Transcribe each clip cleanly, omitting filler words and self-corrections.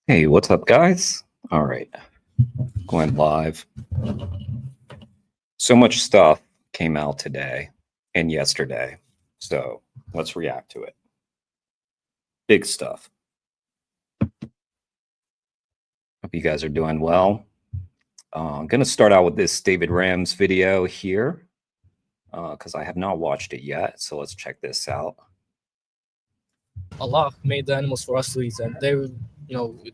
Hey, what's up, guys? All right, going live. So much stuff came out today and yesterday, so let's react to it. Big stuff. Hope you guys are doing well. I'm going to start out with this David Rams video here because I have not watched it yet, so let's check this out. Allah made the animals for us to eat, and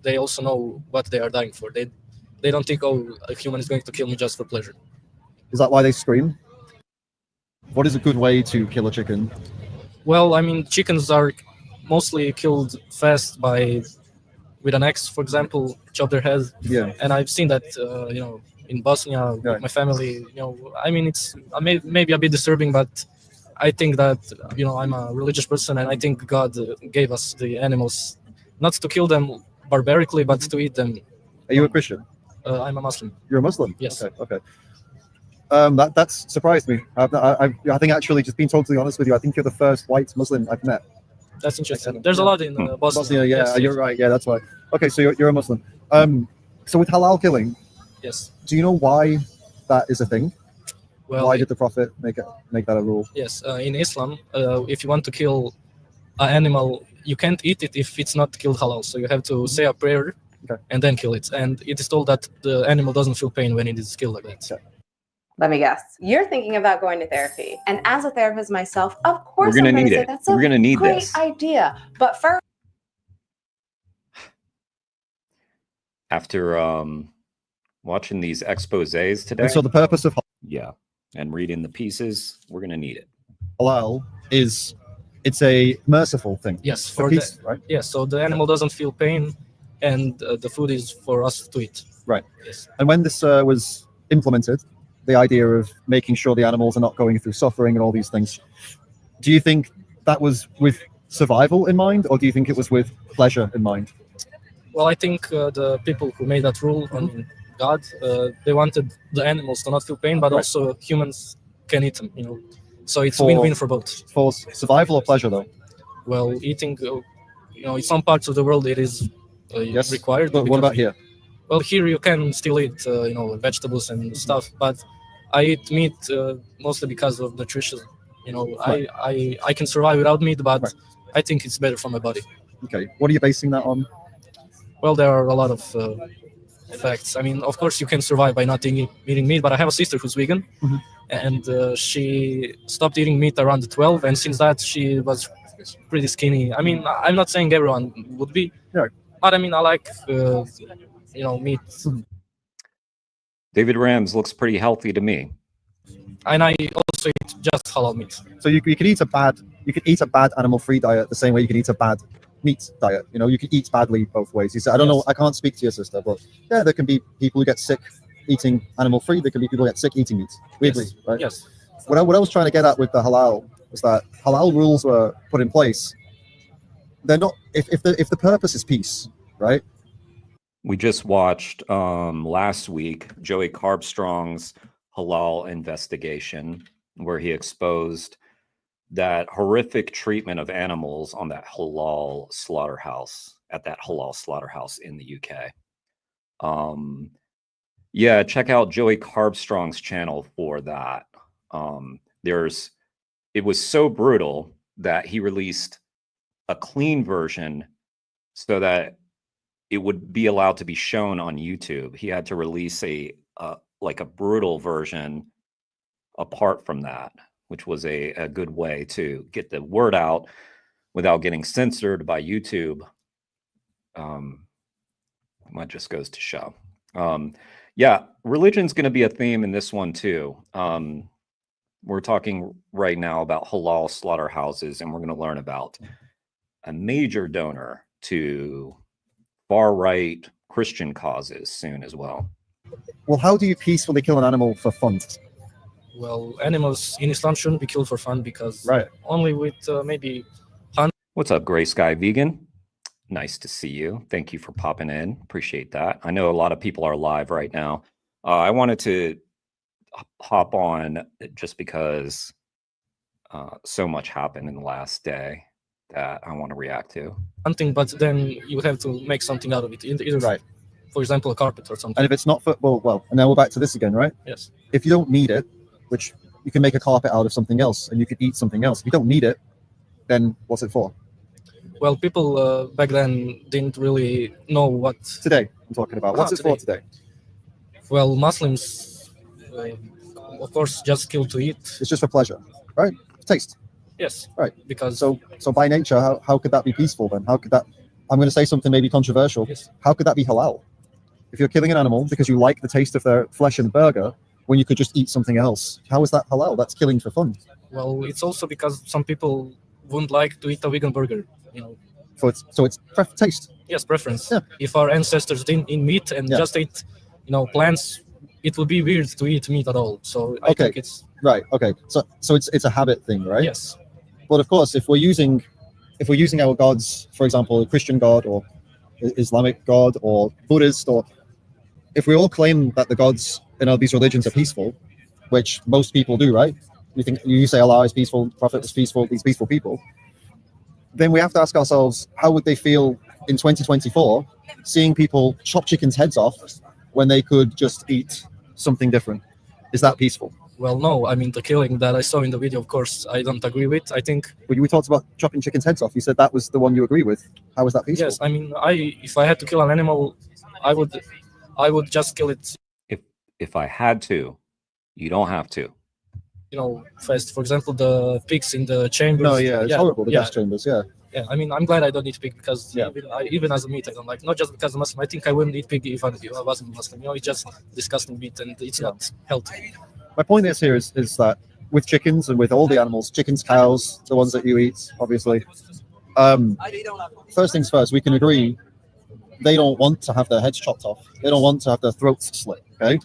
they also know what they are dying for. They don't think, oh, a human is going to kill me just for pleasure. Is that why they scream? What is a good way to kill a chicken? Well, I mean, chickens are mostly killed fast with an axe, for example, chop their head. Yeah. And I've seen that, in Bosnia with my family. I mean, it's maybe a bit disturbing, but I think that I'm a religious person, and I think God gave us the animals not to kill them barbarically, but to eat them. Are you a Christian? I'm a Muslim. You're a Muslim? Yes. Okay. That's surprised me. I think, actually, just being totally honest with you, I think you're the first white Muslim I've met. That's interesting. There's a lot in Bosnia. Bosnia, yeah, you're right. Yeah, that's why. Okay, so you're a Muslim. So with halal killing, yes. Do you know why that is a thing? Well, why did the Prophet make that a rule? Yes, in Islam, if you want to kill an animal, you can't eat it if it's not killed halal. So you have to say a prayer and then kill it. And it is told that the animal doesn't feel pain when it is killed like that. Okay. Let me guess. You're thinking about going to therapy. And as a therapist myself, of course, We're gonna I'm need say it. that's We're gonna need great this idea. But first, after watching these exposés today. And so the purpose of and reading the pieces, we're gonna need it. halal is it's a merciful thing. Yes, for peace, right? Yes, so the animal doesn't feel pain, and the food is for us to eat. Right. Yes. And when this was implemented, the idea of making sure the animals are not going through suffering and all these things, do you think that was with survival in mind, or do you think it was with pleasure in mind? Well, I think the people who made that rule, God, they wanted the animals to not feel pain, but also humans can eat them, So it's win-win for both. For survival or pleasure, though? Well, eating, in some parts of the world it is required. But what about here? Well, here you can still eat, vegetables and stuff, but I eat meat mostly because of nutrition. I can survive without meat, but I think it's better for my body. Okay. What are you basing that on? Well, there are a lot of facts. I mean, of course, you can survive by not eating meat, but I have a sister who's vegan, and she stopped eating meat around 12, and since that, she was pretty skinny. I mean, I'm not saying everyone would be, but I mean, I like, meat. David Rams looks pretty healthy to me. And I also eat just halal meat. So you could eat a bad animal-free diet the same way you can eat a bad meat diet. You can eat badly both ways. You said, I don't know, I can't speak to your sister, but yeah, there can be people who get sick eating animal-free. There can be people who get sick eating meat. We agree, right? Yes. What I was trying to get at with the halal was that halal rules were put in place. They're not, if the purpose is peace, right? We just watched last week Joey Carbstrong's halal investigation, where he exposed that horrific treatment of animals on that halal slaughterhouse, in the UK. Check out Joey Carbstrong's channel for that. It was so brutal that he released a clean version so that it would be allowed to be shown on YouTube. He had to release a brutal version apart from that, which was a good way to get the word out without getting censored by YouTube. That just goes to show. Religion's going to be a theme in this one too. We're talking right now about halal slaughterhouses, and we're going to learn about a major donor to far-right Christian causes soon as well. Well, how do you peacefully kill an animal for fun? Well, animals in Islam shouldn't be killed for fun because only with maybe hunt. What's up, Gray Sky Vegan? Nice to see you. Thank you for popping in. Appreciate that. I know a lot of people are live right now. I wanted to hop on just because so much happened in the last day that I want to react to. Something, but then you have to make something out of it. Either, Right. for example, a carpet or something. And if it's not for, well, and now we're back to this again, right? Yes. If you don't need it, which you can make a carpet out of something else, and you could eat something else. If you don't need it, then what's it for? Well, people back then didn't really know what. Today, I'm talking about. What's it for today? Well, Muslims, of course, just kill to eat. It's just for pleasure, right? Taste. Yes. Right. Because So by nature, how could that be peaceful then? How could that? I'm going to say something maybe controversial. Yes. How could that be halal? If you're killing an animal because you like the taste of their flesh in the burger, when you could just eat something else, how is that halal? That's killing for fun. Well, it's also because some people wouldn't like to eat a vegan burger. So it's taste. Yes, preference. Yeah. If our ancestors didn't eat meat and just ate, plants, it would be weird to eat meat at all. So I think it's right. Okay. So it's a habit thing, right? Yes. But of course, if we're using our gods, for example, a Christian god or Islamic god or Buddhist, or if we all claim that the gods in all these religions are peaceful, which most people do, right? You say Allah is peaceful, Prophet is peaceful, these peaceful people. Then we have to ask ourselves, how would they feel in 2024 seeing people chop chickens' heads off when they could just eat something different? Is that peaceful? Well, no. I mean, the killing that I saw in the video, of course, I don't agree with. I think. But we talked about chopping chickens' heads off. You said that was the one you agree with. How was that peaceful? Yes, I mean, if I had to kill an animal, I would just kill it. If I had to, you don't have to. First, for example, the pigs in the chambers. No, yeah, it's horrible. The gas chambers, yeah. Yeah, I mean, I'm glad I don't eat pig because Yeah. even as a meat, I don't like. Not just because I'm Muslim. I think I wouldn't eat pig if I wasn't Muslim. It's just disgusting meat and it's not healthy. My point is here is that with chickens and with all the animals, chickens, cows, the ones that you eat, obviously. First things first, we can agree they don't want to have their heads chopped off. They don't want to have their throats slit. Okay,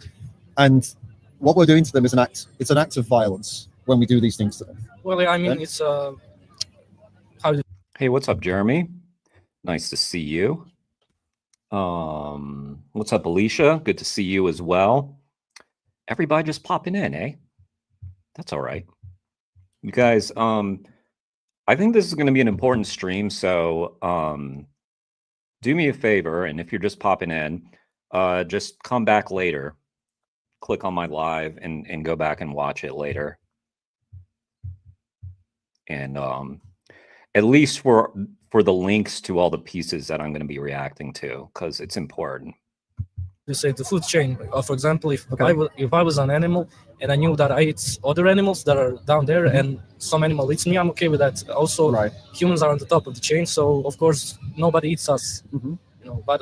and what we're doing to them is an act. It's an act of violence when we do these things to them. Well, I mean, it's Hey, what's up, Jeremy? Nice to see you. What's up, Alicia? Good to see you as well. Everybody just popping in, eh? That's all right. You guys, I think this is going to be an important stream, so do me a favor, and if you're just popping in, just come back later. Click on my live and go back and watch it later. And at least for the links to all the pieces that I'm going to be reacting to, because it's important. You say the food chain. For example, if I was an animal and I knew that I eat other animals that are down there, and some animal eats me, I'm okay with that. Also, humans are on the top of the chain, so of course nobody eats us. But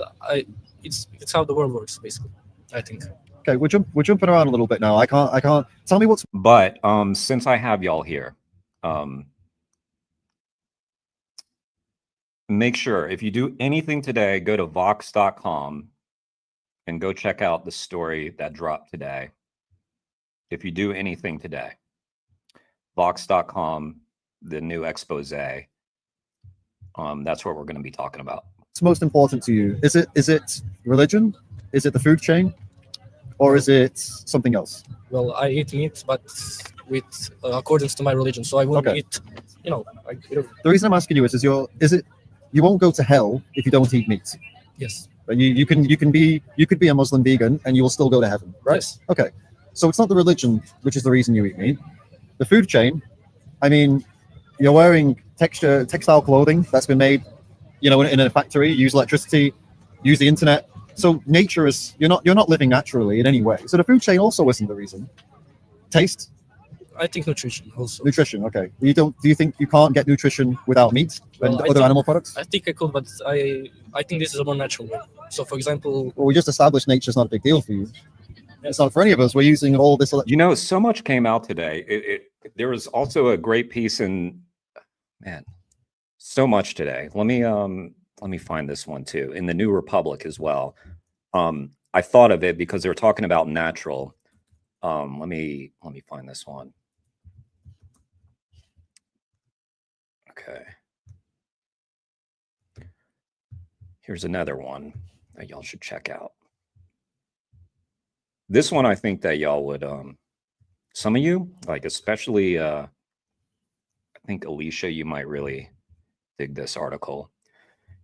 it's how the world works, basically. I think. Okay, we're jumping around a little bit now. I can't tell me what's. But since I have y'all here, make sure if you do anything today, go to vox.com and go check out the story that dropped today. If you do anything today, vox.com, the new expose. That's what we're going to be talking about. What's most important to you? Is it religion? Is it the food chain? Or is it something else? Well, I eat meat, but with accordance to my religion. So I won't eat, The reason I'm asking you is you won't go to hell if you don't eat meat. Yes. You could be a Muslim vegan and you will still go to heaven, right? Yes. Okay. So it's not the religion which is the reason you eat meat. The food chain, I mean, you're wearing textile clothing that's been made, in a factory, use electricity, use the internet. So nature is you're not living naturally in any way. So the food chain also isn't the reason. Taste? I think nutrition also. Nutrition, okay. Do you think you can't get nutrition without meat and other animal products? I think I could, but I think this is a more natural way. So for example, well, we just established nature's not a big deal for you. It's not for any of us. We're using all this. So much came out today. There was also a great piece in, so much today. Let me find this one too, in the New Republic as well. I thought of it because they were talking about natural. Let me find this one. Okay. Here's another one that y'all should check out. This one I think that y'all would some of you, like especially I think Alicia, you might really dig this article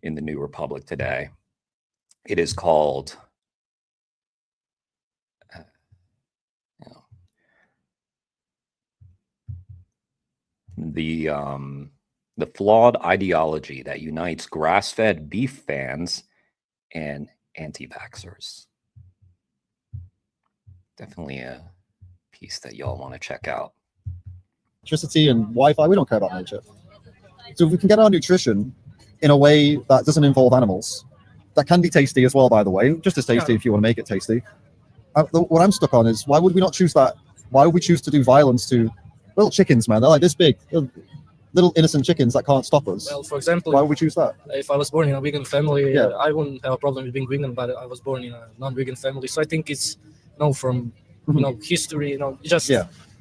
in the New Republic today. It is called the flawed ideology that unites grass-fed beef fans and anti-vaxxers. Definitely a piece that y'all want to check out. Electricity and Wi-Fi, we don't care about nature. So if we can get our nutrition in a way that doesn't involve animals, that can be tasty as well, by the way, just as tasty if you want to make it tasty. What I'm stuck on is, why would we not choose that? Why would we choose to do violence to little chickens, man? They're like this big, little innocent chickens that can't stop us. Well, for example, why would we choose that? if I was born in a vegan family, Yeah. I wouldn't have a problem with being vegan, but I was born in a non-vegan family. So I think it's, from, history, just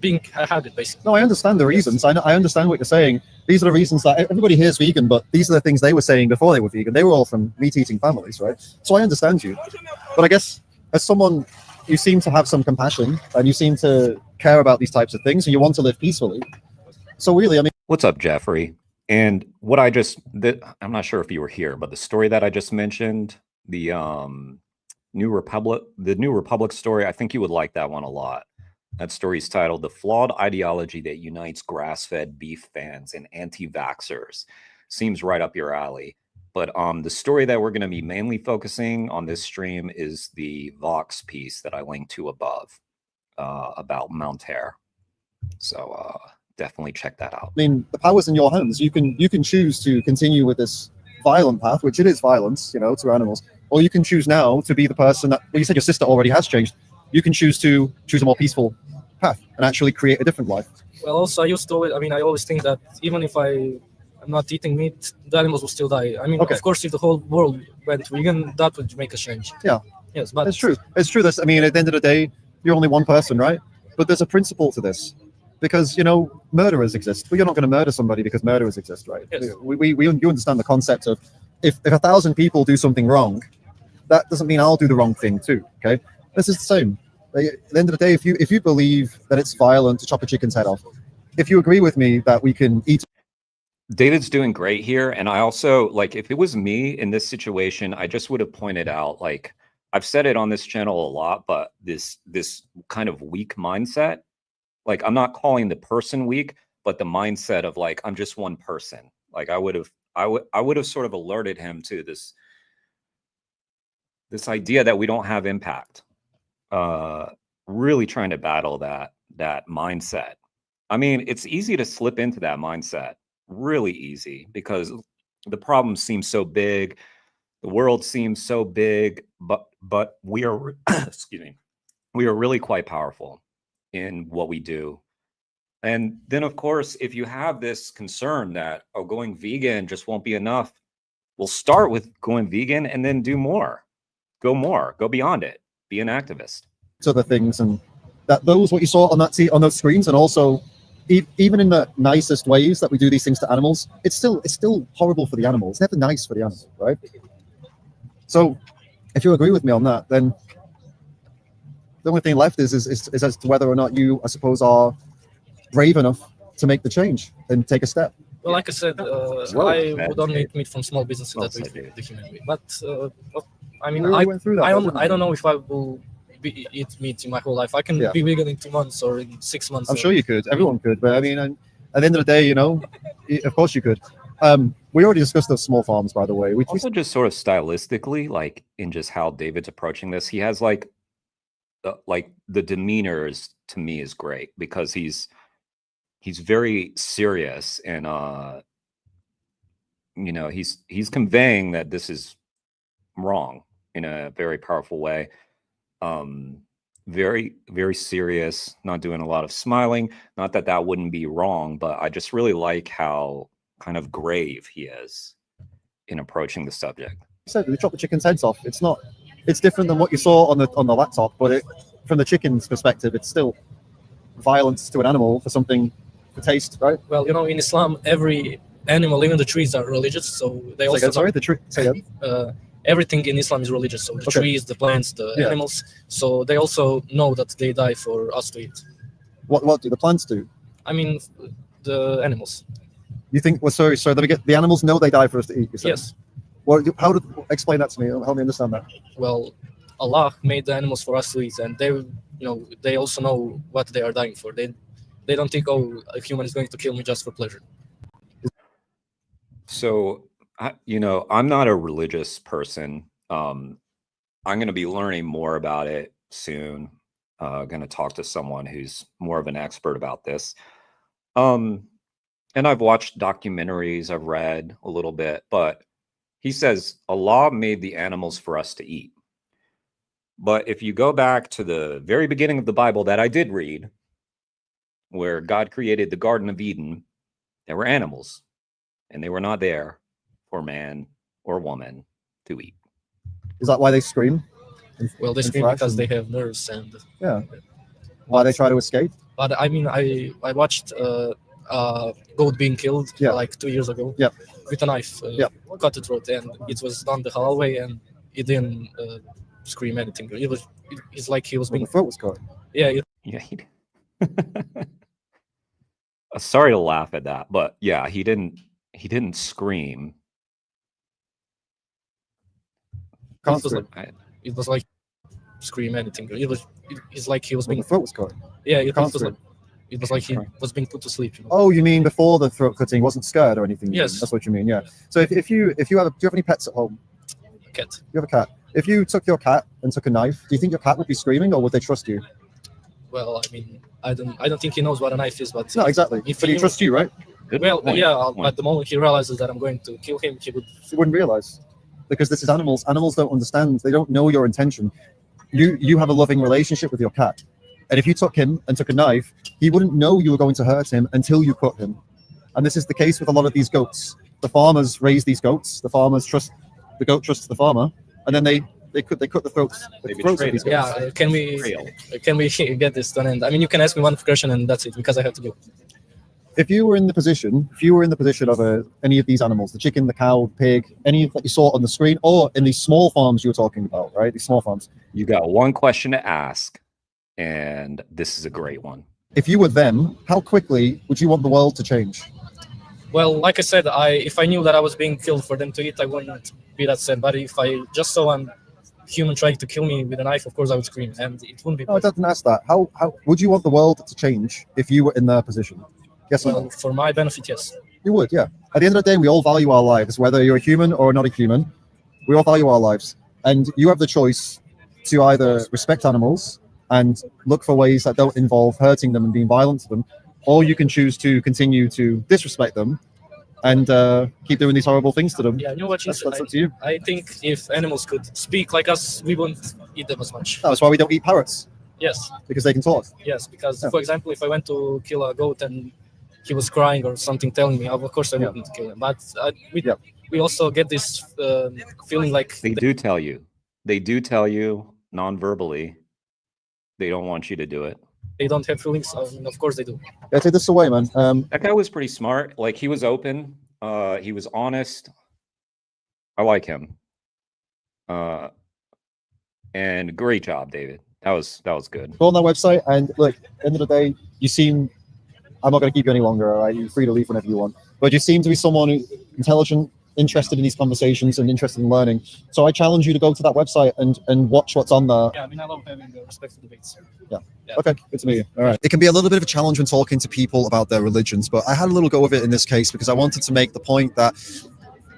being a habit, basically. No, I understand the reasons. I understand what you're saying. These are the reasons that everybody here is vegan, but these are the things they were saying before they were vegan. They were all from meat-eating families, right? So I understand you. But I guess as someone, you seem to have some compassion and you seem to care about these types of things and you want to live peacefully. So really, I mean... What's up, Jeffrey? And what I'm not sure if you were here, but the story that I just mentioned, the New Republic story, I think you would like that one a lot. That story is titled "The Flawed Ideology That Unites Grass-Fed Beef Fans and Anti-Vaxxers." Seems right up your alley. But the story that we're going to be mainly focusing on this stream is the Vox piece that I linked to above about Mount Air. So definitely check that out. I mean, the power's in your hands. You can choose to continue with this violent path, which it is violence, to animals, or you can choose now to be the person that, well, you said your sister already has changed. You can choose to choose a more peaceful path and actually create a different life. Well, also, I always think that even if I'm not eating meat, the animals will still die. I mean, of course, if the whole world went vegan, that would make a change. Yeah. Yes, but it's true. It's true. At the end of the day, you're only one person, right? But there's a principle to this. Because, murderers exist. But you're not going to murder somebody because murderers exist, right? Yes. You understand the concept of if 1,000 people do something wrong, that doesn't mean I'll do the wrong thing too, okay? This is the same. At the end of the day, if you believe that it's violent to chop a chicken's head off, if you agree with me that we can eat... David's doing great here. And I also, if it was me in this situation, I just would have pointed out, I've said it on this channel a lot, but this kind of weak mindset, I'm not calling the person weak, but the mindset of I'm just one person. I would have sort of alerted him to this idea that we don't have impact. Really trying to battle that mindset. I mean, it's easy to slip into that mindset, really easy, because the problem seems so big, the world seems so big, but we are excuse me, we are really quite powerful in what we do. And then, of course, if you have this concern that, going vegan just won't be enough, we'll start with going vegan and then do more, go beyond it, be an activist. Other things, and those what you saw on those screens, and also even in the nicest ways that we do these things to animals, it's still horrible for the animals. It's never nice for the animals, right? So if you agree with me on that, then the only thing left is as to whether or not you, I suppose, are brave enough to make the change and take a step. Well, like I said, I would only eat meat from small businesses that with the human being. But I mean, we went through that, I don't know if I will eat meat in my whole life. I can be vegan in 2 months or in 6 months. I'm sure you could. Everyone could. But I mean, at the end of the day, of course you could. We already discussed those small farms, by the way. Also, just sort of stylistically, in just how David's approaching this, he has the demeanor to me is great, because he's very serious, and he's conveying that this is wrong in a very powerful way. Very, very serious, not doing a lot of smiling. Not that that wouldn't be wrong, but I just really like how kind of grave he is in approaching the subject. You said we chop the chicken's heads off. It's different than what you saw on the laptop, but from the chicken's perspective, it's still violence to an animal for something for taste, right? Well, in Islam, every animal, even the trees, are religious, so they also. Sorry, the tree. Say again. Everything in Islam is religious, so the trees, the plants, the animals. So they also know that they die for us to eat. What do the plants do? I mean, the animals. You think? Well, sorry. Let me get. The animals know they die for us to eat. You said? Yes. Well, how did explain that to me? Help me understand that. Well, Allah made the animals for us to eat, and they also know what they are dying for. They don't think, oh, a human is going to kill me just for pleasure. So, I'm not a religious person. I'm going to be learning more about it soon. Going to talk to someone who's more of an expert about this. And I've watched documentaries, I've read a little bit, but he says Allah made the animals for us to eat. But if you go back to the very beginning of the Bible that I did read, where God created the Garden of Eden, there were animals, and they were not there for man or woman to eat. Is that why they scream? Well, they scream because they have nerves, and yeah. Why they try to escape? But I mean, I watched goat being killed like 2 years ago with a knife, cut the throat, and it was done the halal way, and it didn't scream anything. It's like he was being. The throat was cut. Yeah. Sorry to laugh at that, but yeah, he didn't scream. It was like scream anything. It's like he was being. The throat was cut. Yeah, it was like he was being put to sleep. Oh, you mean before the throat cutting? He wasn't scared or anything? Yes, that's what you mean. Yeah. So if you have, do you have any pets at home? A cat. You have a cat. If you took your cat and took a knife, do you think your cat would be screaming, or would they trust you? Well, I mean, I don't think he knows what a knife is, but no, exactly. But he trusts you, right? At the moment he realizes that I'm going to kill him, he wouldn't realize, because this is animals. Animals don't understand. They don't know your intention. You have a loving relationship with your cat, and if you took him and took a knife, he wouldn't know you were going to hurt him until you cut him. And this is the case with a lot of these goats. The farmers raise these goats. The farmers trust the goat, trusts the farmer, and then they cut the throats. Of these goats. Yeah, can we get this done? And I mean, you can ask me one question, and that's it, because I have to go. If you were in the position of any of these animals, the chicken, the cow, pig, any that you saw on the screen, or in these small farms you were talking about, right? These small farms. You got one question to ask, and this is a great one. If you were them, how quickly would you want the world to change? Well, like I said, if I knew that I was being killed for them to eat, I wouldn't be that sad. But if I just saw a human trying to kill me with a knife, of course I would scream, and it wouldn't be. No, I didn't ask that. How would you want the world to change if you were in their position? Yes or no? For my benefit, yes. You would, yeah. At the end of the day, we all value our lives, whether you're a human or not a human. We all value our lives, and you have the choice to either respect animals and look for ways that don't involve hurting them and being violent to them, or you can choose to continue to disrespect them and keep doing these horrible things to them. Yeah, you know what? That's up to you. I think if animals could speak like us, we wouldn't eat them as much. That's why we don't eat parrots. Yes. Because they can talk. Yes, because for example, if I went to kill a goat and he was crying or something telling me, of course I wouldn't kill him. But we also get this feeling like they do tell you non-verbally they don't want you to do it. They don't have feelings. Of course they do. Yeah, take this away, man. That guy was pretty smart. Like, he was open. He was honest. I like him. And great job, David. That was good. Go on that website, and look, at the end of the day, you seem. I'm not going to keep you any longer. All right, you're free to leave whenever you want. But you seem to be someone who's intelligent, interested in these conversations, and interested in learning. So I challenge you to go to that website and watch what's on there. Yeah, I mean, I love having respectful debates. Yeah. Okay, good to meet you. All right. It can be a little bit of a challenge when talking to people about their religions, but I had a little go of it in this case because I wanted to make the point that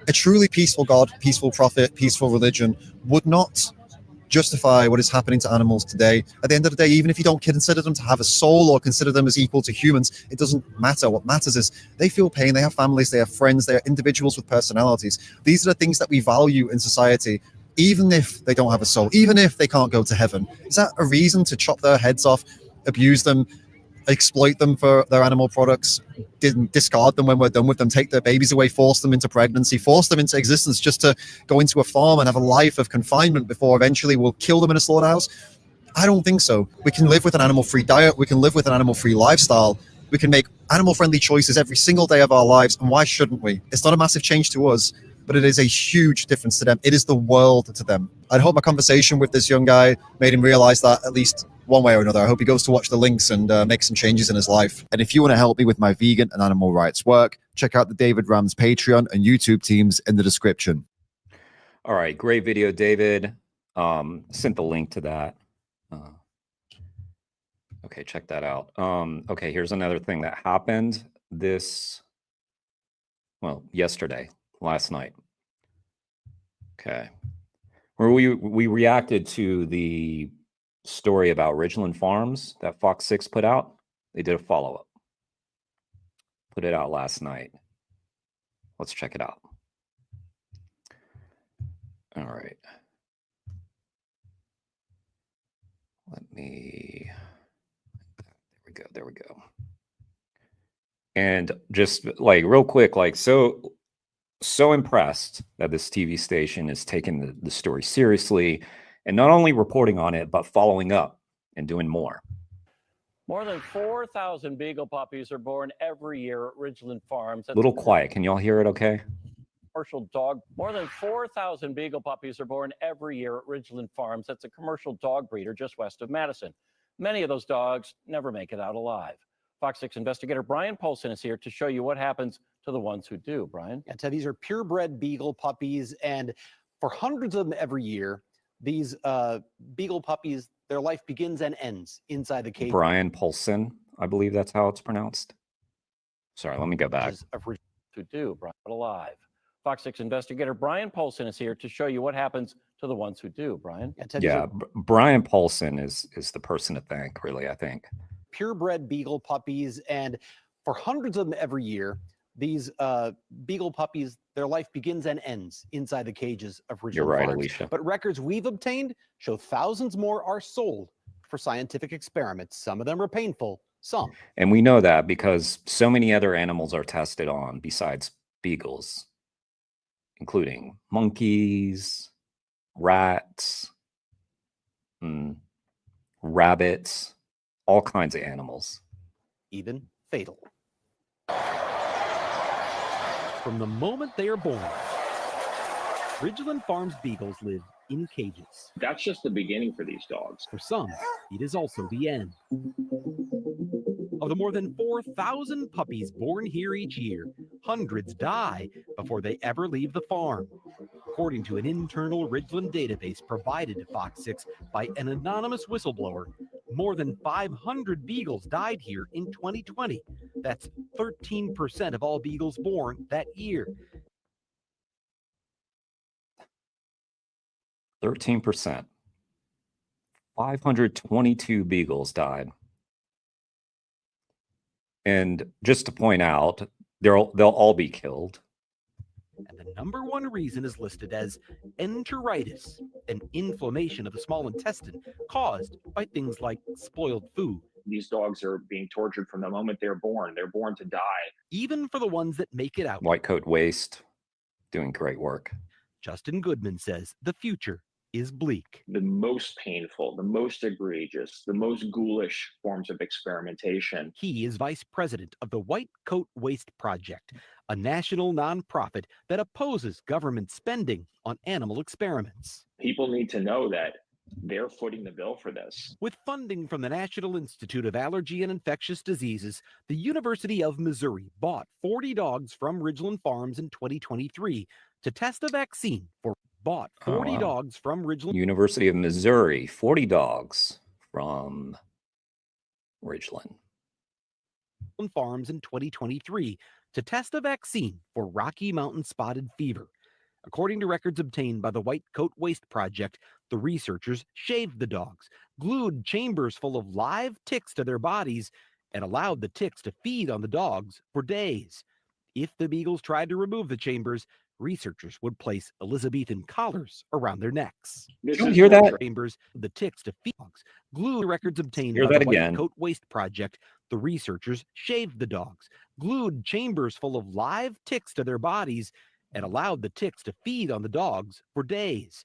a truly peaceful God, peaceful prophet, peaceful religion would not justify what is happening to animals today. At the end of the day, even if you don't consider them to have a soul or consider them as equal to humans, it doesn't matter. What matters is they feel pain, they have families, they have friends, they are individuals with personalities. These are the things that we value in society, even if they don't have a soul, even if they can't go to heaven. Is that a reason to chop their heads off, abuse them, exploit them for their animal products, discard them when we're done with them, take their babies away, force them into pregnancy, force them into existence just to go into a farm and have a life of confinement before eventually we'll kill them in a slaughterhouse? I don't think so. We can live with an animal-free diet. We can live with an animal-free lifestyle. We can make animal-friendly choices every single day of our lives. And why shouldn't we? It's not a massive change to us, but it is a huge difference to them. It is the world to them. I hope my conversation with this young guy made him realize that at least one way or another. I hope he goes to watch the links and make some changes in his life. And if you want to help me with my vegan and animal rights work, check out the David Rams Patreon and YouTube teams in the description. All right, great video, David. Sent the link to that. Okay, check that out. Okay, here's another thing that happened yesterday, last night. Okay, where we reacted to the story about Ridgeland Farms that Fox 6 put out. They did a follow-up. Put it out last night. Let's check it out. All right. There we go. And just like real quick, like so impressed that this TV station is taking the story seriously and not only reporting on it, but following up and doing more. More than 4,000 beagle puppies are born every year at Ridgeland Farms. A little quiet. Can y'all hear it okay? Commercial dog. More than 4,000 beagle puppies are born every year at Ridgeland Farms. That's a commercial dog breeder just west of Madison. Many of those dogs never make it out alive. Fox 6 investigator Brian Polson is here to show you what happens to the ones who do. Brian? Yeah, Ted, these are purebred beagle puppies, and for hundreds of them every year, these beagle puppies, their life begins and ends inside the cage. Brian Polson, I believe that's how it's pronounced. Sorry, let me go back. Who do Brian alive? Fox 6 investigator Brian Polson is here to show you what happens to the ones who do. Brian? Yeah, Ted, yeah, Brian Polson is the person to thank, really, I think. Purebred beagle puppies, and for hundreds of them every year, these beagle puppies, their life begins and ends inside the cages of Ridgeland You're right, Farms. Alicia. But records we've obtained show thousands more are sold for scientific experiments. Some of them are painful, some. And we know that because so many other animals are tested on besides beagles, including monkeys, rats, rabbits, all kinds of animals. Even fatal. From the moment they are born, Ridgeland Farms beagles live in cages. That's just the beginning for these dogs. For some, it is also the end. Of the more than 4,000 puppies born here each year, hundreds die before they ever leave the farm. According to an internal Ridgeland database provided to Fox 6 by an anonymous whistleblower, more than 500 beagles died here in 2020. That's 13% of all beagles born that year. 13%. 522 beagles died. And just to point out, they'll all be killed. And the number one reason is listed as enteritis, an inflammation of the small intestine caused by things like spoiled food. These dogs are being tortured from the moment they're born. They're born to die. Even for the ones that make it out. White Coat Waste, doing great work. Justin Goodman says the future is bleak. The most painful, the most egregious, the most ghoulish forms of experimentation. He is vice president of the White Coat Waste Project, a national nonprofit that opposes government spending on animal experiments. People need to know that they're footing the bill for this. With funding from the National Institute of Allergy and Infectious Diseases, the University of Missouri bought 40 dogs from Ridgeland Farms in 2023 to test a vaccine for dogs from Ridgeland. University of Missouri, 40 dogs from Ridgeland Farms in 2023 to test a vaccine for Rocky Mountain spotted fever. According to records obtained by the White Coat Waste Project, the researchers shaved the dogs, glued chambers full of live ticks to their bodies, and allowed the ticks to feed on the dogs for days. If the beagles tried to remove the chambers, researchers would place Elizabethan collars around their necks. Did you hear that? Chambers, the ticks to feed dogs. Glue records obtained Hear by that the again. White Coat Waste Project. The researchers shaved the dogs, glued chambers full of live ticks to their bodies, and allowed the ticks to feed on the dogs for days.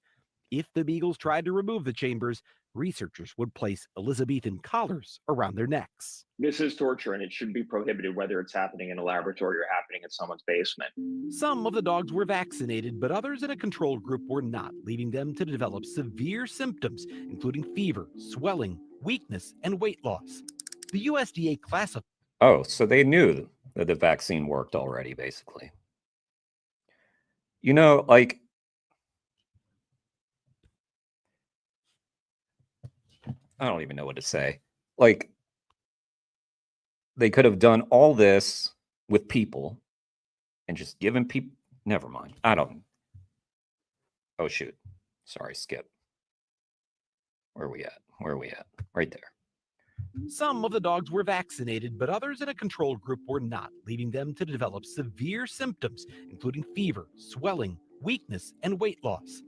If the beagles tried to remove the chambers, researchers would place Elizabethan collars around their necks. This is torture, and it should be prohibited whether it's happening in a laboratory or happening in someone's basement. Some of the dogs were vaccinated, but others in a control group were not, leading them to develop severe symptoms, including fever, swelling, weakness, and weight loss. The USDA classifies Oh, so they knew that the vaccine worked already, basically. You know, like, I don't even know what to say. Like, they could have done all this with people and just given people. Never mind. I don't. Oh, shoot. Sorry, skip. Where are we at? Where are we at? Right there. some of the dogs were vaccinated, but others in a control group were not, leading them to develop severe symptoms, including fever, swelling, weakness, and weight loss.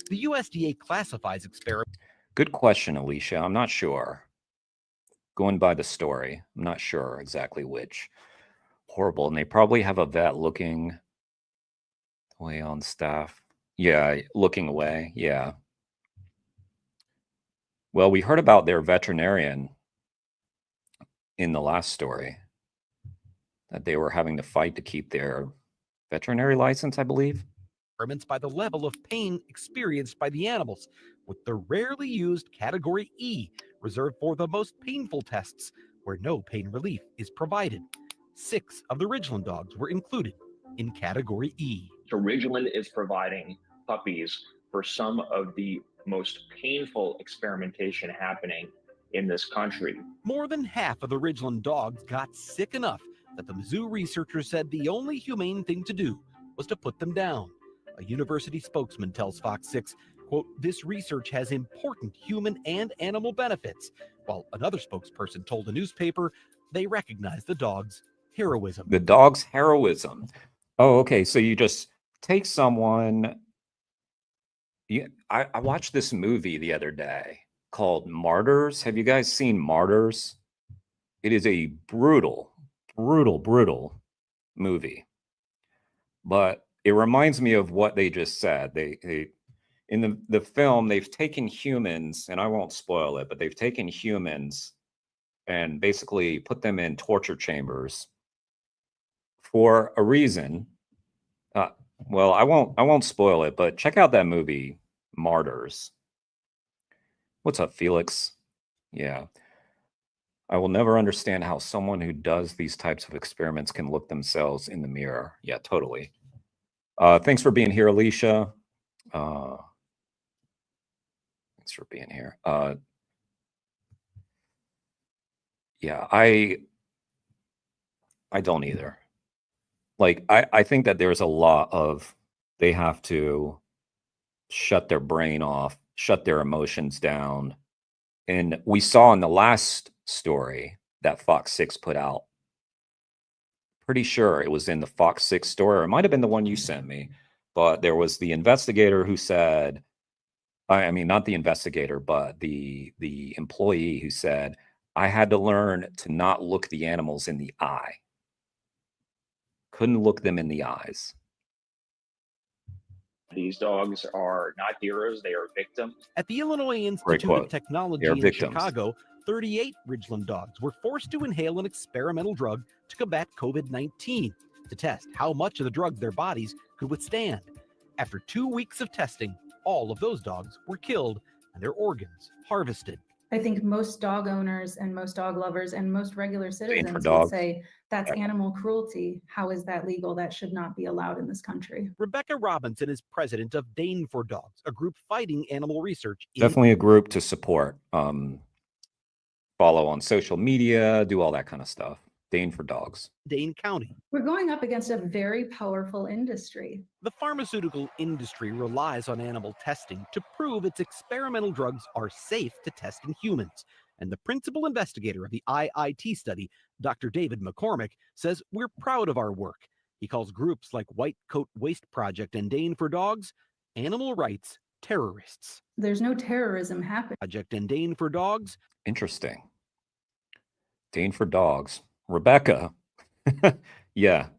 The USDA classifies experiments. Good question, Alicia. I'm not sure. Going by the story, I'm not sure exactly which. Horrible. And they probably have a vet looking away on staff. Yeah, looking away. Yeah. Well, we heard about their veterinarian in the last story, that they were having to fight to keep their veterinary license, I believe. By the level of pain experienced by the animals, with the rarely used Category E reserved for the most painful tests, where no pain relief is provided. 6 of the Ridgeland dogs were included in Category E. So Ridgeland is providing puppies for some of the most painful experimentation happening in this country. More than half of the Ridgeland dogs got sick enough that the Mizzou researchers said the only humane thing to do was to put them down. A university spokesman tells Fox 6, quote, "This research has important human and animal benefits," while another spokesperson told the newspaper they recognize the dog's heroism. The dog's heroism. Oh, okay. So you just take someone. I watched this movie the other day called Martyrs. Have you guys seen Martyrs? It is a brutal, brutal, brutal movie. But it reminds me of what they just said. They in the film, they've taken humans, and I won't spoil it, but they've taken humans and basically put them in torture chambers for a reason. Well, I won't spoil it, but check out that movie, Martyrs. What's up, Felix? Yeah. I will never understand how someone who does these types of experiments can look themselves in the mirror. Yeah, totally. Thanks for being here, Alicia. Thanks for being here. Yeah, I don't either. Like, I think that there's a lot of, they have to shut their brain off, shut their emotions down. And we saw in the last story that Fox 6 put out, pretty sure it was in the Fox 6 story, or it might have been the one you sent me, but there was the investigator who said, I mean, not the investigator, but the employee who said, I had to learn to not look the animals in the eye. Couldn't look them in the eyes. These dogs are not heroes, they are victims. At the Illinois Institute of Technology in victims. Chicago, 38 Ridgeland dogs were forced to inhale an experimental drug to combat COVID-19 to test how much of the drug their bodies could withstand. After 2 weeks of testing, all of those dogs were killed and their organs harvested. I think most dog owners and most dog lovers and most regular citizens would dogs. say that's animal cruelty. How is that legal? That should not be allowed in this country. Rebecca Robinson is president of Dane for Dogs, a group fighting animal research. Definitely a group to support. Follow on social media, do all that kind of stuff. Dane for Dogs. Dane County. We're going up against a very powerful industry. The pharmaceutical industry relies on animal testing to prove its experimental drugs are safe to test in humans. And the principal investigator of the IIT study, Dr. David McCormick, says we're proud of our work. He calls groups like White Coat Waste Project and Dane for Dogs animal rights terrorists. There's no terrorism happening. Project and Dane for Dogs. Interesting. Dane for Dogs. Rebecca. Yeah.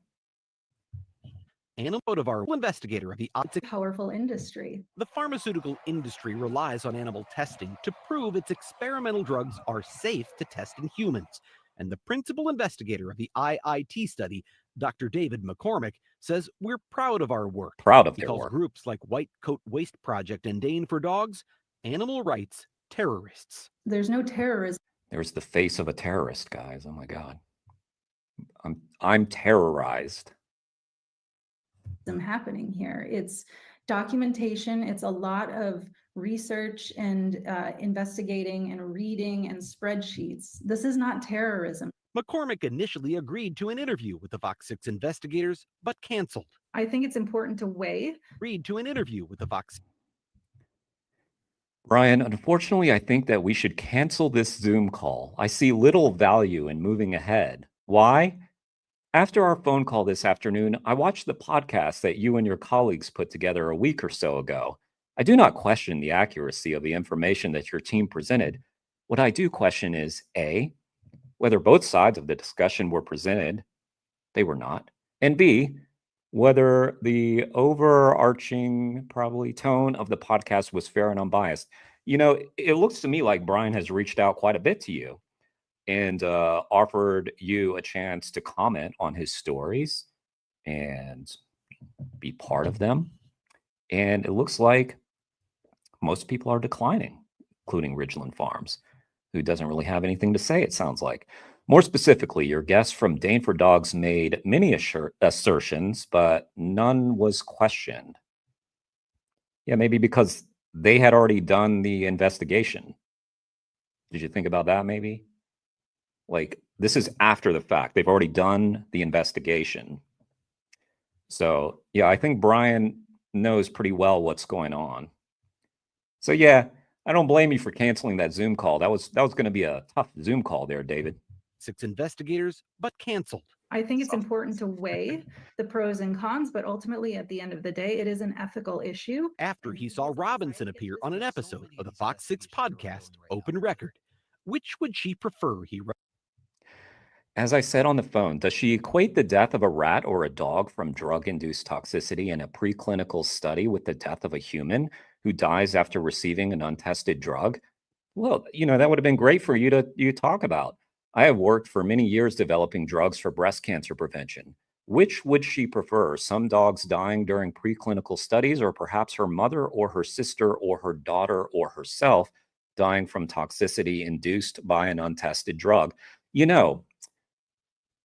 Animal of our investigator of the powerful industry. The pharmaceutical industry relies on animal testing to prove its experimental drugs are safe to test in humans. And the principal investigator of the IIT study, Dr. David McCormick, says we're proud of our work. Proud of he their calls work. Groups like White Coat Waste Project and Dane for Dogs animal rights terrorists. There's no terrorism There's the face of a terrorist, guys. Oh my God. I'm terrorized. happening here. It's documentation. It's a lot of research and investigating and reading and spreadsheets. This is not terrorism. McCormick initially agreed to an interview with the Fox 6 investigators, but canceled. I think it's important to weigh. Agreed to an interview with the Fox. Brian, unfortunately, I think that we should cancel this Zoom call. I see little value in moving ahead. Why? After our phone call this afternoon, I watched the podcast that you and your colleagues put together a week or so ago. I do not question the accuracy of the information that your team presented. What I do question is A, whether both sides of the discussion were presented. They were not. And B, whether the overarching probably tone of the podcast was fair and unbiased. You know, it looks to me like Brian has reached out quite a bit to you and offered you a chance to comment on his stories and be part of them. And it looks like most people are declining, including Ridgeland Farms, who doesn't really have anything to say, it sounds like. More specifically, your guest from Dane for Dogs made many assertions, but none was questioned. Yeah, maybe because they had already done the investigation. Did you think about that maybe? Like, this is after the fact. They've already done the investigation. So, yeah, I think Brian knows pretty well what's going on. So, yeah, I don't blame you for canceling that Zoom call. That was going to be a tough Zoom call there, David. 6 investigators, but canceled. I think it's important to weigh the pros and cons, but ultimately, at the end of the day, it is an ethical issue. After he saw Robinson appear on an episode of the Fox 6 podcast, Open Record. Which would she prefer, he wrote? As I said on the phone, does she equate the death of a rat or a dog from drug-induced toxicity in a preclinical study with the death of a human who dies after receiving an untested drug? Well, you know, that would have been great for you to talk about. I have worked for many years developing drugs for breast cancer prevention. Which would she prefer? Some dogs dying during preclinical studies, or perhaps her mother or her sister or her daughter or herself dying from toxicity induced by an untested drug? You know,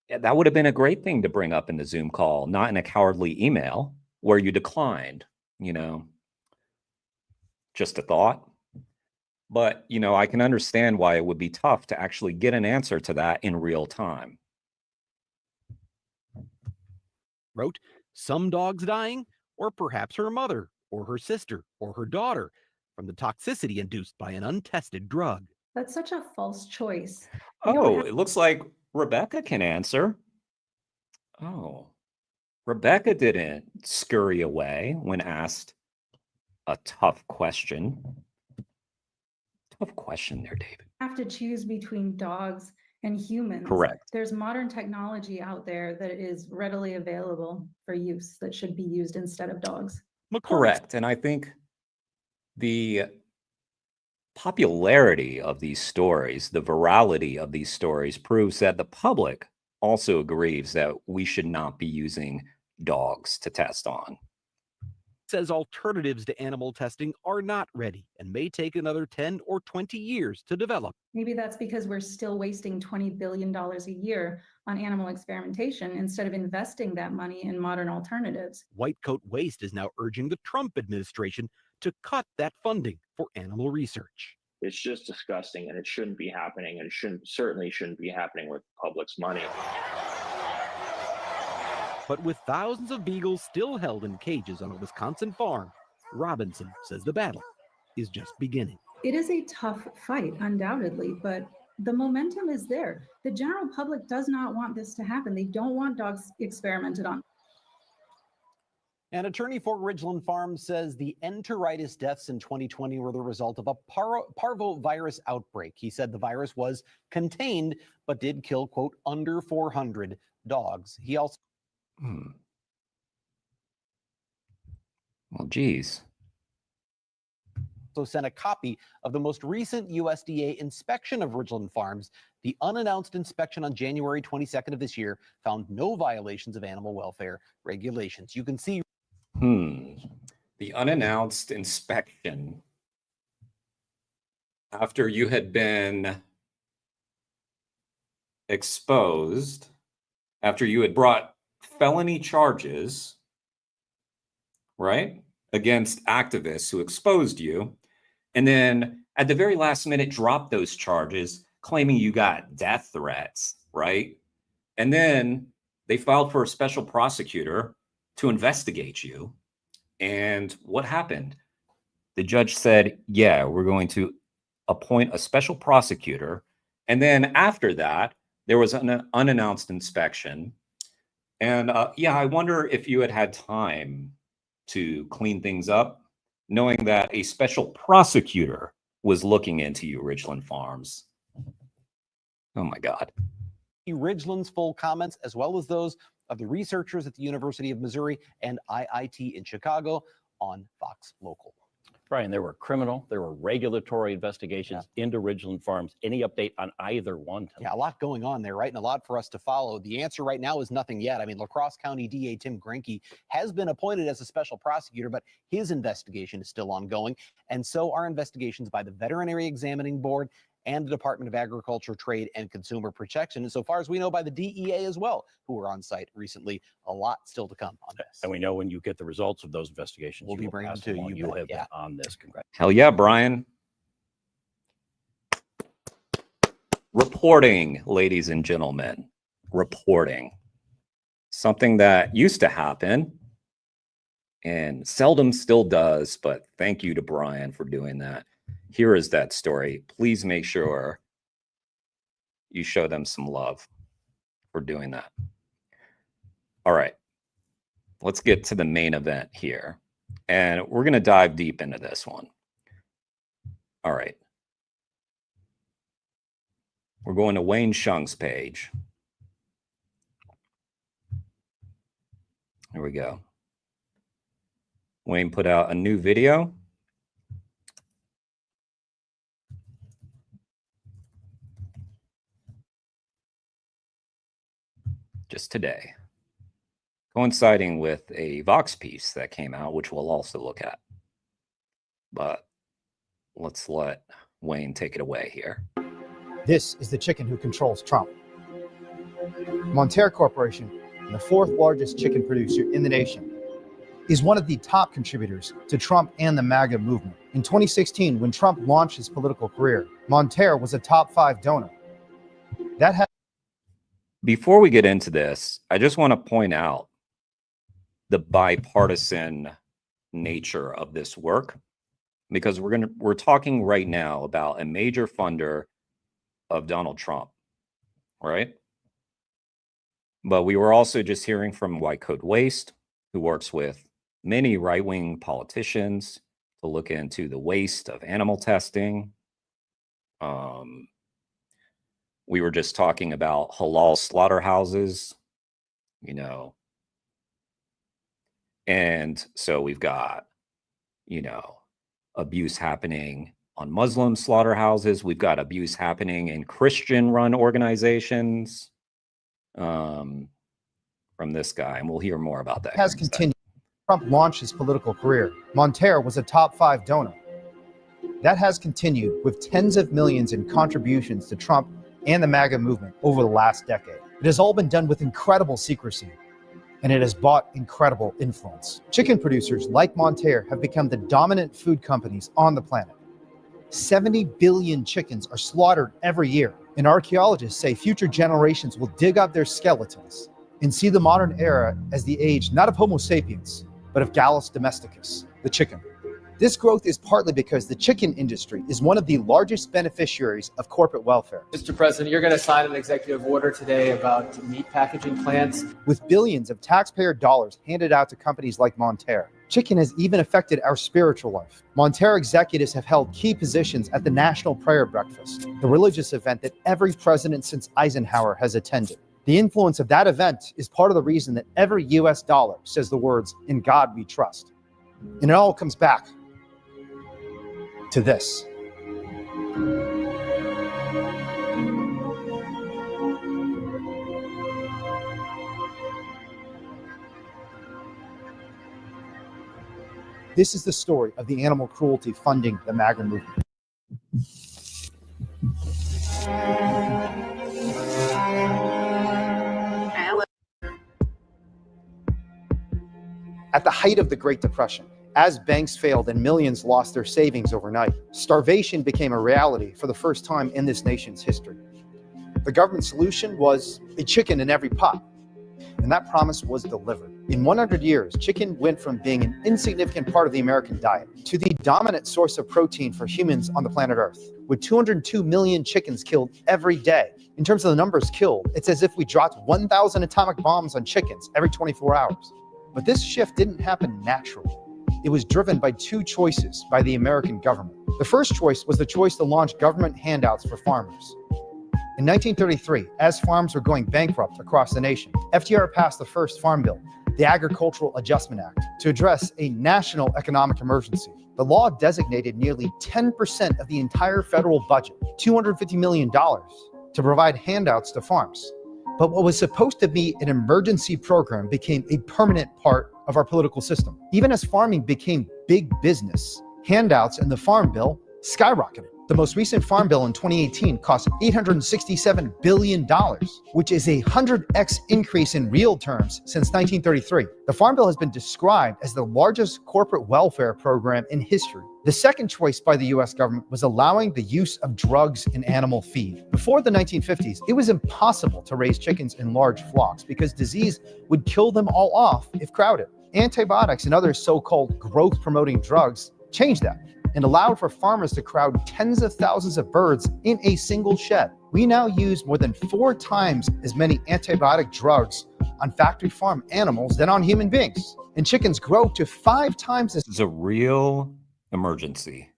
that would have been a great thing to bring up in the Zoom call, not in a cowardly email where you declined, you know. Just a thought. But, you know, I can understand why it would be tough to actually get an answer to that in real time. Wrote, some dogs dying, or perhaps her mother, or her sister, or her daughter, from the toxicity induced by an untested drug. That's such a false choice. Oh, it looks like Rebecca can answer. Oh, Rebecca didn't scurry away when asked a tough question. Tough question there, David. Have to choose between dogs and humans. Correct. There's modern technology out there that is readily available for use that should be used instead of dogs. Correct. And I think the popularity of these stories, the virality of these stories proves that the public also agrees that we should not be using dogs to test on. Says alternatives to animal testing are not ready and may take another 10 or 20 years to develop. Maybe that's because we're still wasting $20 billion a year on animal experimentation instead of investing that money in modern alternatives. White Coat Waste is now urging the Trump administration to cut that funding for animal research. It's just disgusting, and it shouldn't be happening, and it certainly shouldn't be happening with the public's money. But with thousands of beagles still held in cages on a Wisconsin farm, Robinson says the battle is just beginning. It is a tough fight, undoubtedly, but the momentum is there. The general public does not want this to happen. They don't want dogs experimented on. An attorney for Ridgeland Farms says the enteritis deaths in 2020 were the result of a parvovirus outbreak. He said the virus was contained, but did kill, quote, under 400 dogs. He also Well, geez. sent a copy of the most recent USDA inspection of Ridgeland Farms. The unannounced inspection on January 22nd of this year found no violations of animal welfare regulations. You can see The unannounced inspection after you had been exposed, after you had brought felony charges, right, against activists who exposed you, and then at the very last minute dropped those charges, claiming you got death threats, right? And then they filed for a special prosecutor to investigate you. And what happened? The judge said, yeah, we're going to appoint a special prosecutor. And then after that, there was an unannounced inspection. And yeah, I wonder if you had had time to clean things up, knowing that a special prosecutor was looking into you, Ridgeland Farms. Oh my God. Ridgeland's full comments, as well as those of the researchers at the University of Missouri and IIT in Chicago, on Fox Local. Brian, there were criminal, there were regulatory investigations into Ridgeland Farms. Any update on either one? Yeah, a lot going on there, right? And a lot for us to follow. The answer right now is nothing yet. I mean, La Crosse County DA Tim Grenke has been appointed as a special prosecutor, but his investigation is still ongoing. And so are investigations by the Veterinary Examining Board and the Department of Agriculture, Trade, and Consumer Protection. And so far as we know, by the DEA as well, who were on site recently. A lot still to come on this. And we know when you get the results of those investigations, We'll be bringing them to you. You have been on this. Congrats. Hell yeah, Brian. Reporting, ladies and gentlemen. Reporting. Something that used to happen and seldom still does, but thank you to Brian for doing that. Here is that story. Please make sure you show them some love for doing that. All right, let's get to the main event here. And we're going to dive deep into this one. All right. We're going to Wayne Shung's page. Here we go. Wayne put out a new video. Just today, coinciding with a Vox piece that came out, which we'll also look at. But let's let Wayne take it away here. This is the chicken who controls Trump. Monterre Corporation, the fourth largest chicken producer in the nation, is one of the top contributors to Trump and the MAGA movement. In 2016, when Trump launched his political career, Monterre was a top 5 donor. That had Before we get into this, I just want to point out the bipartisan nature of this work, because we're talking right now about a major funder of Donald Trump, right? But we were also just hearing from White Coat Waste, who works with many right-wing politicians to look into the waste of animal testing. We were just talking about halal slaughterhouses, you know. And so we've got, you know, abuse happening on Muslim slaughterhouses. We've got abuse happening in Christian-run organizations from this guy. And we'll hear more about that. has continued. Trump launched his political career. Monterre was a top 5 donor. That has continued with tens of millions in contributions to Trump and the MAGA movement over the last decade. It has all been done with incredible secrecy, and it has bought incredible influence. Chicken producers like Monterre have become the dominant food companies on the planet. 70 billion chickens are slaughtered every year, and archaeologists say future generations will dig up their skeletons and see the modern era as the age not of Homo sapiens, but of Gallus domesticus, the chicken. This growth is partly because the chicken industry is one of the largest beneficiaries of corporate welfare. Mr. President, you're going to sign an executive order today about meat packaging plants. With billions of taxpayer dollars handed out to companies like Monterre, chicken has even affected our spiritual life. Monterre executives have held key positions at the National Prayer Breakfast, the religious event that every president since Eisenhower has attended. The influence of that event is part of the reason that every US dollar says the words, "In God we trust." And it all comes back to this. This is the story of the animal cruelty funding the MAGA movement. At the height of the Great Depression, as banks failed and millions lost their savings overnight, starvation became a reality for the first time in this nation's history. The government solution was a chicken in every pot, and that promise was delivered. In 100 years, chicken went from being an insignificant part of the American diet to the dominant source of protein for humans on the planet Earth, with 202 million chickens killed every day. In terms of the numbers killed, it's as if we dropped 1,000 atomic bombs on chickens every 24 hours. But this shift didn't happen naturally. It was driven by two choices by the American government. The first choice was the choice to launch government handouts for farmers. In 1933, as farms were going bankrupt across the nation, FDR passed the first Farm Bill, the Agricultural Adjustment Act, to address a national economic emergency. The law designated nearly 10% of the entire federal budget, $250 million, to provide handouts to farms. But what was supposed to be an emergency program became a permanent part of our political system. Even as farming became big business, handouts in the Farm Bill skyrocketed. The most recent Farm Bill in 2018 cost $867 billion, which is a 100x increase in real terms since 1933. The Farm Bill has been described as the largest corporate welfare program in history. The second choice by the US government was allowing the use of drugs in animal feed. Before the 1950s, it was impossible to raise chickens in large flocks because disease would kill them all off if crowded. Antibiotics and other so-called growth-promoting drugs changed that and allowed for farmers to crowd tens of thousands of birds in a single shed. We now use more than 4 times as many antibiotic drugs on factory farm animals than on human beings. And chickens grow to 5 times as— This is a real emergency,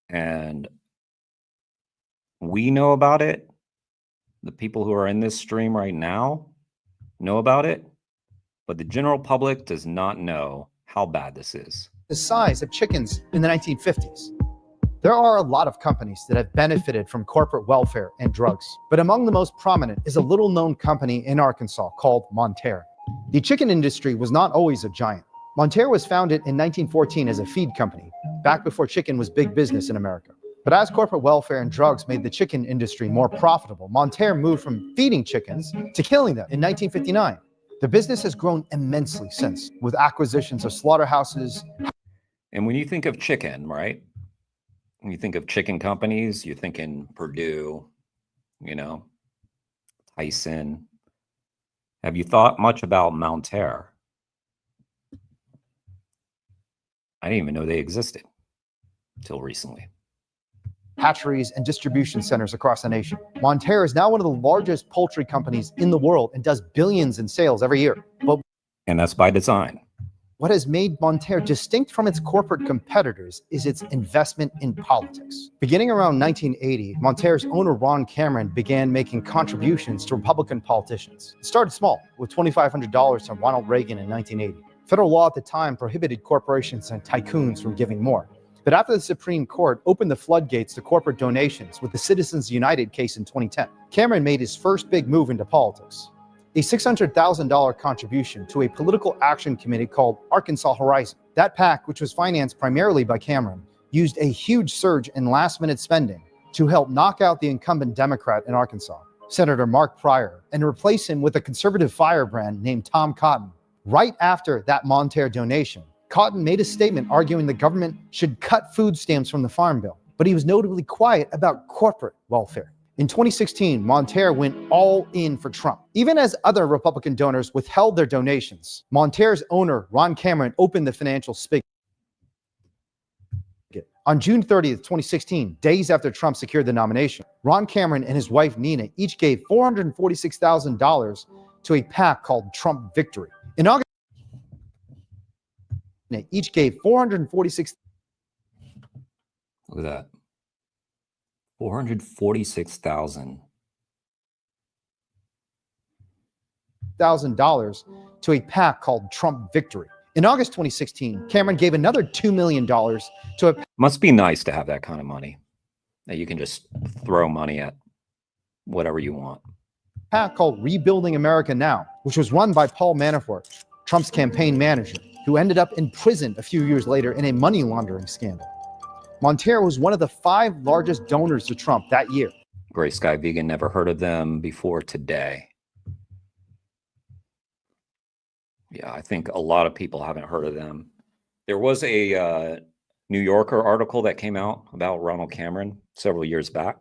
And we know about it. The people who are in this stream right now know about it, but the general public does not know how bad this is. The size of chickens in the 1950s. There are a lot of companies that have benefited from corporate welfare and drugs, but among the most prominent is a little-known company in Arkansas called Monterre. The chicken industry was not always a giant. Monterre was founded in 1914 as a feed company, back before chicken was big business in America. But as corporate welfare and drugs made the chicken industry more profitable, Monterre moved from feeding chickens to killing them in 1959. The business has grown immensely since, with acquisitions of slaughterhouses. And when you think of chicken, right? When you think of chicken companies, you're thinking Purdue, Tyson. Have you thought much about Monterre? I didn't even know they existed until recently. Hatcheries and distribution centers across the nation. Monterre is now one of the largest poultry companies in the world and does billions in sales every year. And that's by design. What has made Monterre distinct from its corporate competitors is its investment in politics. Beginning around 1980, Monterre's owner Ron Cameron began making contributions to Republican politicians. It started small, with $2,500 from Ronald Reagan in 1980. Federal law at the time prohibited corporations and tycoons from giving more. But after the Supreme Court opened the floodgates to corporate donations with the Citizens United case in 2010, Cameron made his first big move into politics. A $600,000 contribution to a political action committee called Arkansas Horizon. That PAC, which was financed primarily by Cameron, used a huge surge in last-minute spending to help knock out the incumbent Democrat in Arkansas, Senator Mark Pryor, and replace him with a conservative firebrand named Tom Cotton. Right after that Monterre donation, Cotton made a statement arguing the government should cut food stamps from the Farm Bill, but he was notably quiet about corporate welfare. In 2016, Monterre went all in for Trump. Even as other Republican donors withheld their donations, Monterre's owner, Ron Cameron, opened the financial spigot. On June 30th, 2016, days after Trump secured the nomination, Ron Cameron and his wife Nina each gave $446,000 to a PAC called Trump Victory. In August, each gave $446,000. Look at that. $446,000 to a PAC called Trump Victory. In August 2016, Cameron gave another $2 million to a— Must be nice to have that kind of money, that you can just throw money at whatever you want. PAC called Rebuilding America Now, which was run by Paul Manafort, Trump's campaign manager, who ended up in prison a few years later in a money laundering scandal. Monterey was one of the 5 largest donors to Trump that year. Gray Sky Vegan, never heard of them before today. Yeah, I think a lot of people haven't heard of them. There was a New Yorker article that came out about Ronald Cameron several years back.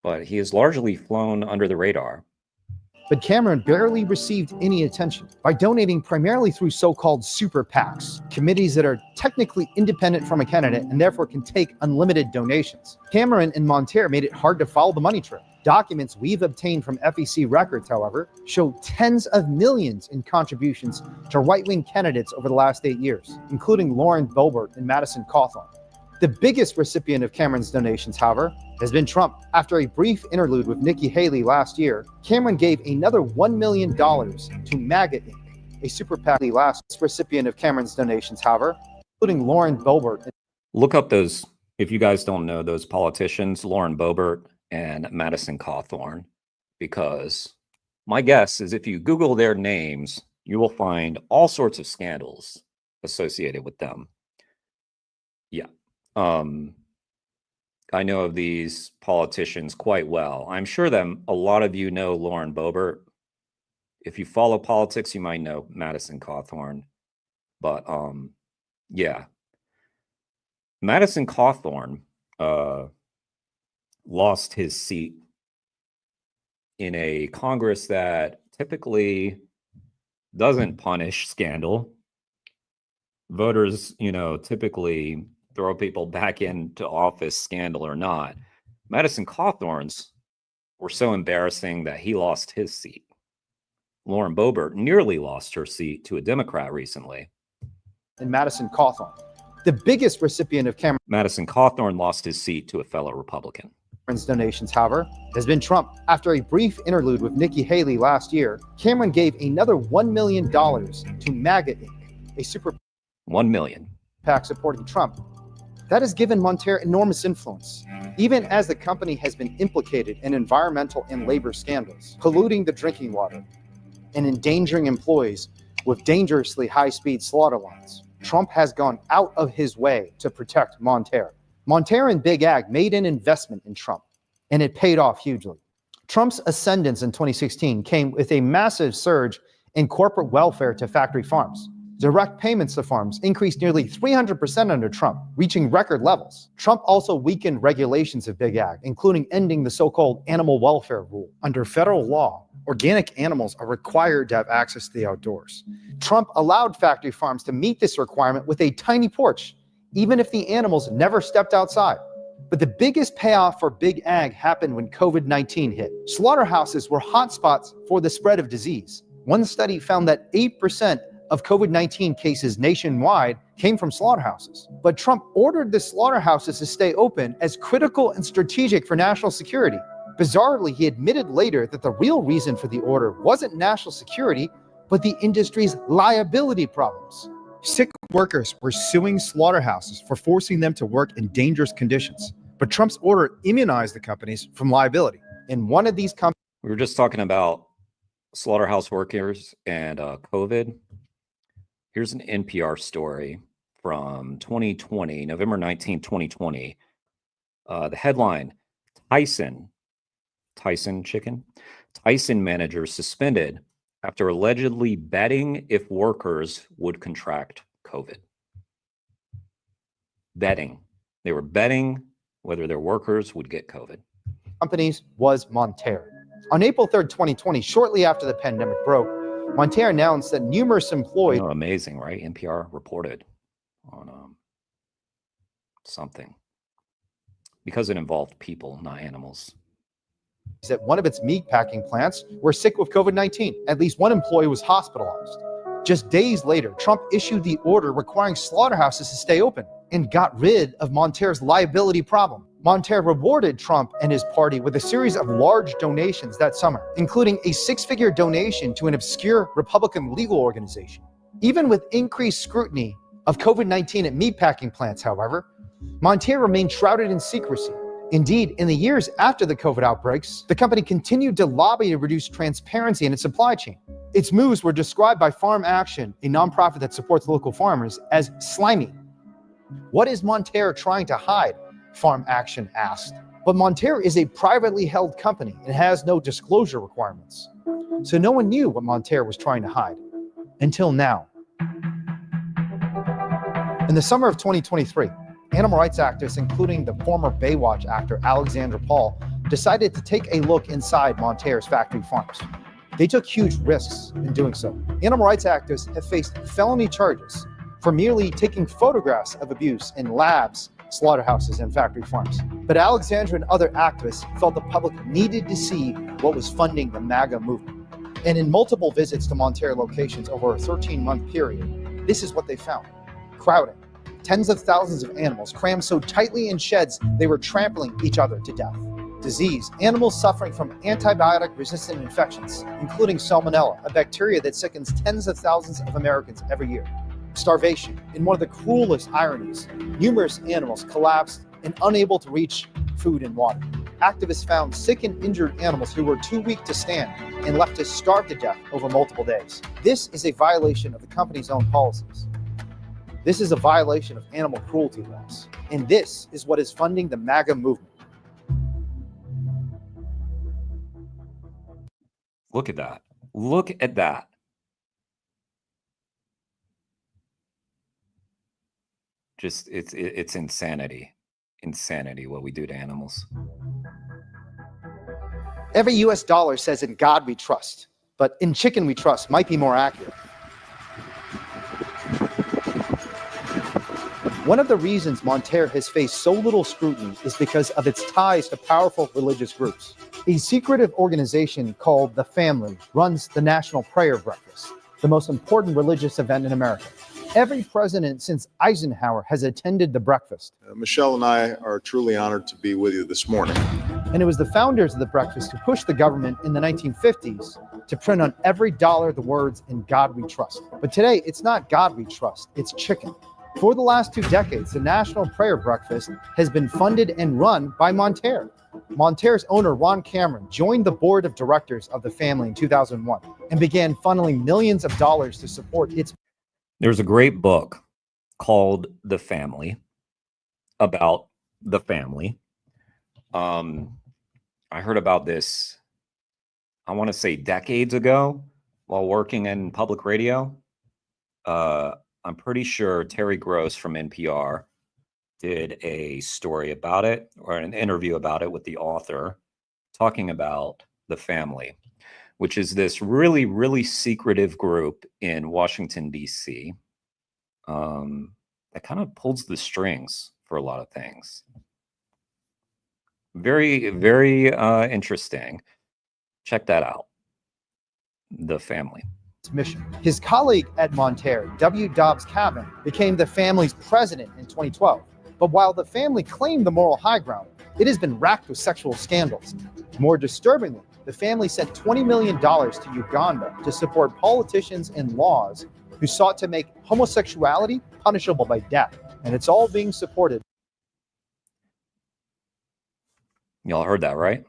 But he has largely flown under the radar. But Cameron barely received any attention by donating primarily through so-called super PACs, committees that are technically independent from a candidate and therefore can take unlimited donations. Cameron and Monterey made it hard to follow the money trail. Documents we've obtained from FEC records, however, show tens of millions in contributions to right-wing candidates over the last 8 years, including Lauren Boebert and Madison Cawthorn. The biggest recipient of Cameron's donations, however, has been Trump. After a brief interlude with Nikki Haley last year, Cameron gave another $1 million to MAGA Inc., a super PAC. The last recipient of Cameron's donations, however, including Lauren Boebert. Look up those, if you guys don't know those politicians, Lauren Boebert and Madison Cawthorn, because my guess is if you Google their names, you will find all sorts of scandals associated with them. Yeah. I know of these politicians quite well. I'm sure that a lot of you know Lauren Boebert. If you follow politics, you might know Madison Cawthorn. But yeah. Madison Cawthorn lost his seat in a Congress that typically doesn't punish scandal. Voters, typically throw people back into office, scandal or not. Madison Cawthorn's were so embarrassing that he lost his seat. Lauren Boebert nearly lost her seat to a Democrat recently. And Madison Cawthorn, the biggest recipient of Madison Cawthorn lost his seat to a fellow Republican. Cameron's donations, however, has been Trump. After a brief interlude with Nikki Haley last year, Cameron gave another $1 million to MAGA Inc., a super $1 million PAC supporting Trump. That has given Monterey enormous influence, even as the company has been implicated in environmental and labor scandals, polluting the drinking water and endangering employees with dangerously high-speed slaughter lines. Trump has gone out of his way to protect Monterey. Monterey and Big Ag made an investment in Trump, and it paid off hugely. Trump's ascendance in 2016 came with a massive surge in corporate welfare to factory farms. Direct payments to farms increased nearly 300% under Trump, reaching record levels. Trump also weakened regulations of Big Ag, including ending the so-called animal welfare rule. Under federal law, organic animals are required to have access to the outdoors. Trump allowed factory farms to meet this requirement with a tiny porch, even if the animals never stepped outside. But the biggest payoff for Big Ag happened when COVID-19 hit. Slaughterhouses were hotspots for the spread of disease. One study found that 8% of COVID-19 cases nationwide came from slaughterhouses. But Trump ordered the slaughterhouses to stay open as critical and strategic for national security. Bizarrely, he admitted later that the real reason for the order wasn't national security, but the industry's liability problems. Sick workers were suing slaughterhouses for forcing them to work in dangerous conditions. But Trump's order immunized the companies from liability. In one of these companies, we were just talking about slaughterhouse workers and COVID. Here's an NPR story from 2020, November 19, 2020. The headline, Tyson chicken. Tyson manager suspended after allegedly betting if workers would contract COVID. Betting. They were betting whether their workers would get COVID. Companies was Monterey. On April 3rd, 2020, shortly after the pandemic broke, Monterey announced that numerous employees... amazing, right? NPR reported on something because it involved people, not animals. At one of its meat packing plants were sick with COVID-19. At least one employee was hospitalized. Just days later, Trump issued the order requiring slaughterhouses to stay open and got rid of Monterey's liability problem. Monterey rewarded Trump and his party with a series of large donations that summer, including a 6-figure donation to an obscure Republican legal organization. Even with increased scrutiny of COVID-19 at meatpacking plants, however, Monterey remained shrouded in secrecy, Indeed, in the years after the COVID outbreaks, the company continued to lobby to reduce transparency in its supply chain. Its moves were described by Farm Action, a nonprofit that supports local farmers, as slimy. What is Monterre trying to hide? Farm Action asked. But Monterre is a privately held company and has no disclosure requirements. So no one knew what Monterre was trying to hide. Until now. In the summer of 2023, animal rights activists, including the former Baywatch actor Alexandra Paul, decided to take a look inside Monterre's factory farms. They took huge risks in doing so. Animal rights activists have faced felony charges for merely taking photographs of abuse in labs, slaughterhouses, and factory farms. But Alexandra and other activists felt the public needed to see what was funding the MAGA movement. And in multiple visits to Monterre locations over a 13-month period, this is what they found. Crowding. Tens of thousands of animals crammed so tightly in sheds they were trampling each other to death. Disease. Animals suffering from antibiotic-resistant infections, including Salmonella, a bacteria that sickens tens of thousands of Americans every year. Starvation. In one of the cruelest ironies, numerous animals collapsed and unable to reach food and water. Activists found sick and injured animals who were too weak to stand and left to starve to death over multiple days. This is a violation of the company's own policies. This is a violation of animal cruelty laws. And this is what is funding the MAGA movement. Look at that. Look at that. Just it's insanity. Insanity what we do to animals. Every US dollar says in God we trust, but in chicken we trust might be more accurate. One of the reasons Monterre has faced so little scrutiny is because of its ties to powerful religious groups. A secretive organization called The Family runs the National Prayer Breakfast, the most important religious event in America. Every president since Eisenhower has attended the breakfast. Michelle and I are truly honored to be with you this morning. And it was the founders of the breakfast who pushed the government in the 1950s to print on every dollar the words "In God We Trust." But today, it's not God we trust, it's chicken. For the last 2 decades, the National Prayer Breakfast has been funded and run by Monterre. Monterre's owner, Ron Cameron, joined the board of directors of the family in 2001 and began funneling millions of dollars to support its. There's a great book called The Family about the family. I heard about this, I want to say decades ago while working in public radio. I'm pretty sure Terry Gross from NPR did a story about it, or an interview about it with the author, talking about the family, which is this really, really secretive group in Washington, D.C. That kind of pulls the strings for a lot of things. Very, very interesting. Check that out. The Family. Mission. His colleague at Monterre, W. Dobbs Cavan, became the family's president in 2012. But while the family claimed the moral high ground, it has been racked with sexual scandals. More disturbingly, the family sent $20 million to Uganda to support politicians and laws who sought to make homosexuality punishable by death. And it's all being supported. Y'all heard that, right?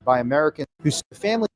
By Americans whose family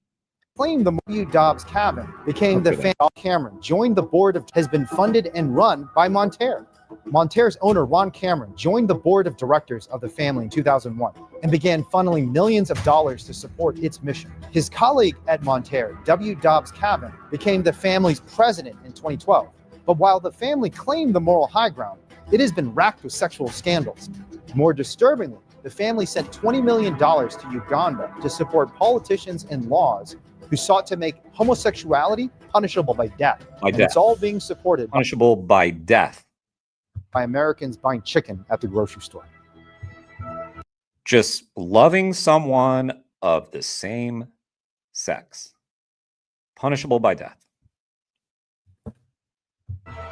claimed the W. Dobbs Cavan became the family. Cameron joined the board of has been funded and run by Monterre. Monterre's owner, Ron Cameron, joined the board of directors of the family in 2001 and began funneling millions of dollars to support its mission. His colleague at Monterre, W. Dobbs Cavan, became the family's president in 2012. But while the family claimed the moral high ground, it has been racked with sexual scandals. More disturbingly, the family sent $20 million to Uganda to support politicians and laws who sought to make homosexuality punishable by death. It's all being supported. Punishable by death. By Americans buying chicken at the grocery store. Just loving someone of the same sex. Punishable by death.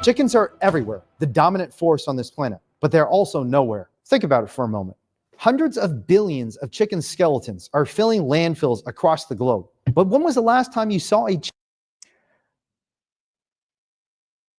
Chickens are everywhere, the dominant force on this planet, but they're also nowhere. Think about it for a moment. Hundreds of billions of chicken skeletons are filling landfills across the globe. But when was the last time you saw a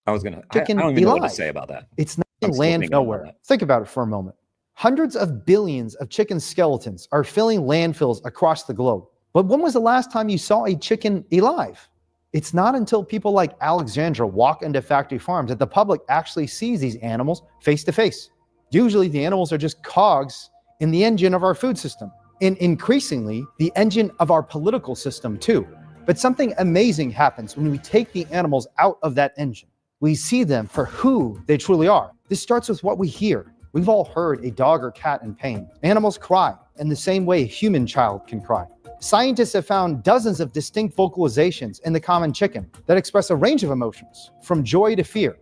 I don't even know what to say about that. It's not. I'm still land thinking about nowhere. that. Think about it for a moment. Hundreds of billions of chicken skeletons are filling landfills across the globe. But when was the last time you saw a chicken alive? It's not until people like Alexandra walk into factory farms that the public actually sees these animals face to face. Usually the animals are just cogs in the engine of our food system, and increasingly the engine of our political system too. But something amazing happens when we take the animals out of that engine. We see them for who they truly are. This starts with what we hear. We've all heard a dog or cat in pain. Animals cry in the same way a human child can cry. Scientists have found dozens of distinct vocalizations in the common chicken that express a range of emotions, from joy to fear.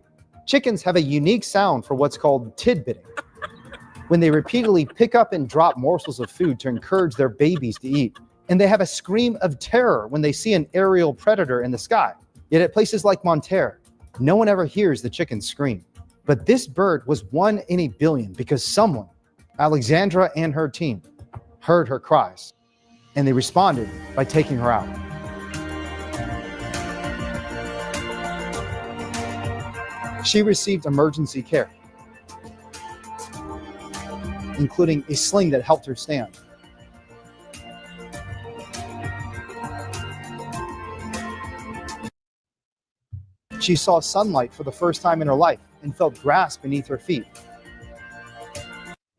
Chickens have a unique sound for what's called tidbitting, when they repeatedly pick up and drop morsels of food to encourage their babies to eat. And they have a scream of terror when they see an aerial predator in the sky. Yet at places like Monterre, no one ever hears the chickens scream. But this bird was 1 in a billion because someone, Alexandra and her team, heard her cries. And they responded by taking her out. She received emergency care, including a sling that helped her stand. She saw sunlight for the first time in her life and felt grass beneath her feet.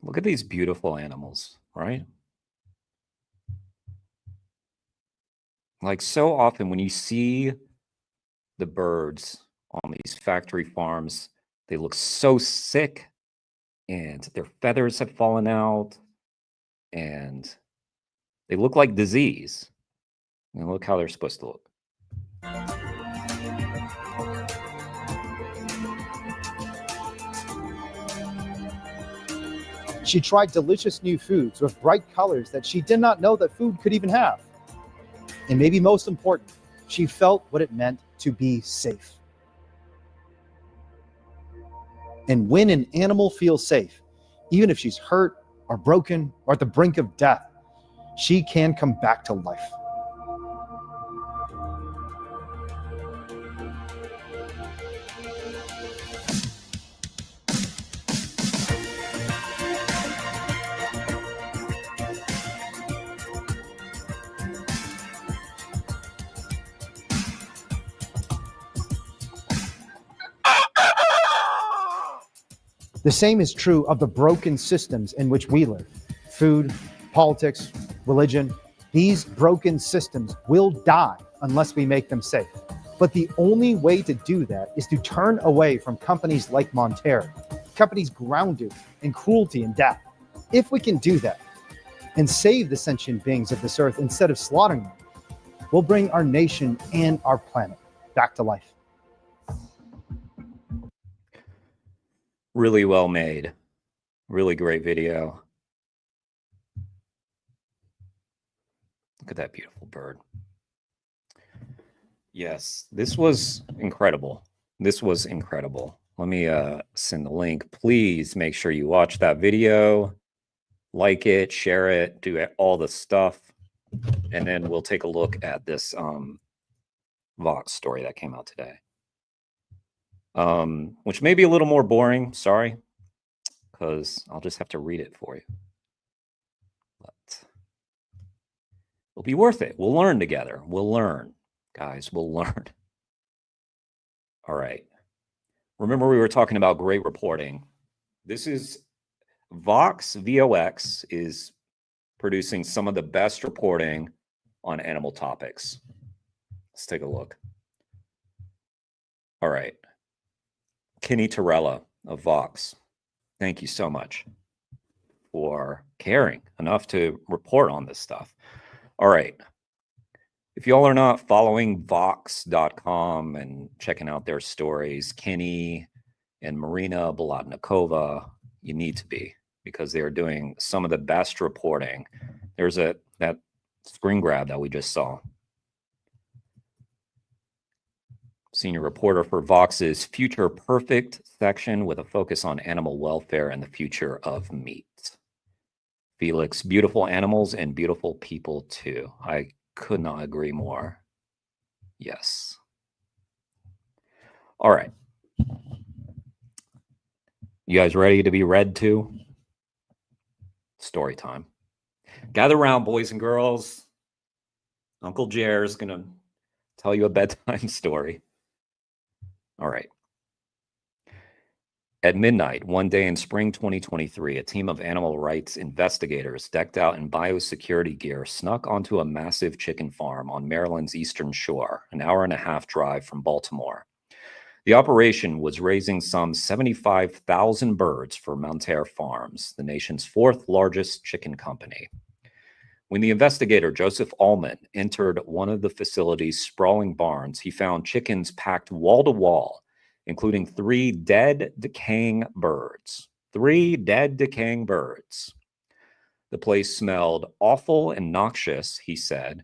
Look at these beautiful animals, right? Like so often when you see the birds on these factory farms, they look so sick and their feathers have fallen out and they look like disease. And look how they're supposed to look. She tried delicious new foods with bright colors that she did not know that food could even have. And maybe most important, she felt what it meant to be safe. And when an animal feels safe, even if she's hurt or broken or at the brink of death, she can come back to life. The same is true of the broken systems in which we live. Food, politics, religion. These broken systems will die unless we make them safe. But the only way to do that is to turn away from companies like Monterre, companies grounded in cruelty and death. If we can do that and save the sentient beings of this earth instead of slaughtering them, we'll bring our nation and our planet back to life. Really well made. Really great video. Look at that beautiful bird. Yes, this was incredible. This was incredible. Let me send the link. Please make sure you watch that video, like it, share it, do all the stuff. And then we'll take a look at this Vox story that came out today. Which may be a little more boring, sorry, because I'll just have to read it for you. But it'll be worth it. We'll learn together. We'll learn, guys. We'll learn. All right. Remember we were talking about great reporting. This is Vox, VOX is producing some of the best reporting on animal topics. Let's take a look. All right. Kenny Torella of Vox, thank you so much for caring enough to report on this stuff. All right. If y'all are not following Vox.com and checking out their stories, Kenny and Marina Bolotnikova, you need to be, because they are doing some of the best reporting. There's that screen grab that we just saw. Senior reporter for Vox's Future Perfect section with a focus on animal welfare and the future of meat. Felix, beautiful animals and beautiful people too. I could not agree more. Yes. All right. You guys ready to be read to? Story time. Gather around, boys and girls. Uncle Jer's going to tell you a bedtime story. All right. At midnight, one day in spring 2023, a team of animal rights investigators decked out in biosecurity gear snuck onto a massive chicken farm on Maryland's eastern shore, an hour-and-a-half drive from Baltimore. The operation was raising some 75,000 birds for Mountaire Farms, the nation's fourth largest chicken company. When the investigator, Joseph Allman, entered one of the facility's sprawling barns, he found chickens packed wall to wall, including 3 dead, decaying birds. 3 dead, decaying birds. The place smelled awful and noxious, he said,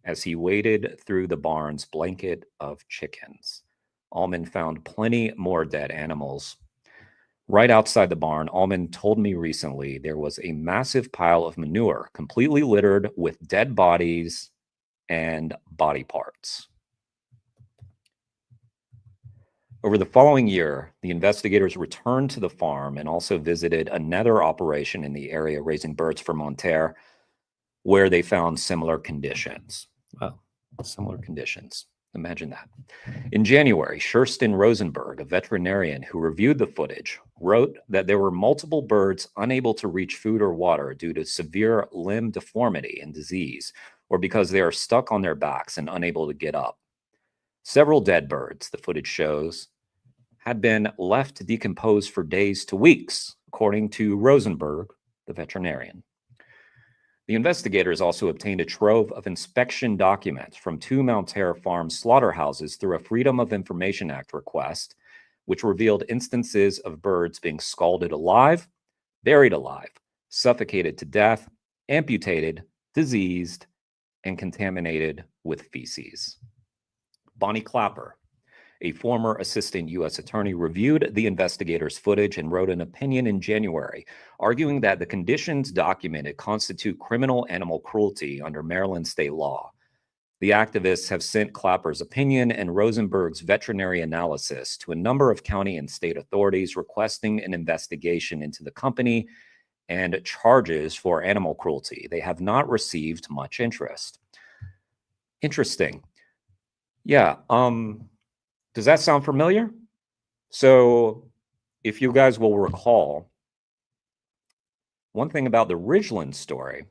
as he waded through the barn's blanket of chickens. Allman found plenty more dead animals. Right outside the barn, Allman told me recently there was a massive pile of manure, completely littered with dead bodies and body parts. Over the following year, the investigators returned to the farm and also visited another operation in the area raising birds for Mountaire, where they found similar conditions. Well, similar conditions. Imagine that. In January, Sherston Rosenberg, a veterinarian who reviewed the footage, wrote that there were multiple birds unable to reach food or water due to severe limb deformity and disease, or because they are stuck on their backs and unable to get up. Several dead birds, the footage shows, had been left to decompose for days to weeks, according to Rosenberg, the veterinarian. The investigators also obtained a trove of inspection documents from 2 Mountaire Farm slaughterhouses through a Freedom of Information Act request, which revealed instances of birds being scalded alive, buried alive, suffocated to death, amputated, diseased, and contaminated with feces. Bonnie Clapper, a former assistant U.S. attorney, reviewed the investigators' footage and wrote an opinion in January, arguing that the conditions documented constitute criminal animal cruelty under Maryland state law. The activists have sent Clapper's opinion and Rosenberg's veterinary analysis to a number of county and state authorities requesting an investigation into the company and charges for animal cruelty. They have not received much interest. Interesting. Yeah, does that sound familiar? So if you guys will recall, one thing about the Ridgeland story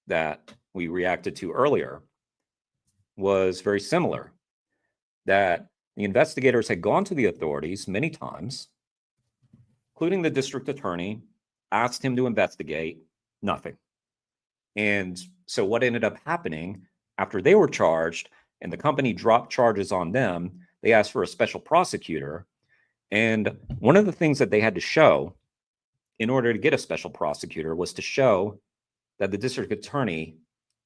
that we reacted to earlier was very similar, that the investigators had gone to the authorities many times, including the district attorney, asked him to investigate, nothing. And so what ended up happening after they were charged and the company dropped charges on them, they asked for a special prosecutor. And one of the things that they had to show in order to get a special prosecutor was to show that the district attorney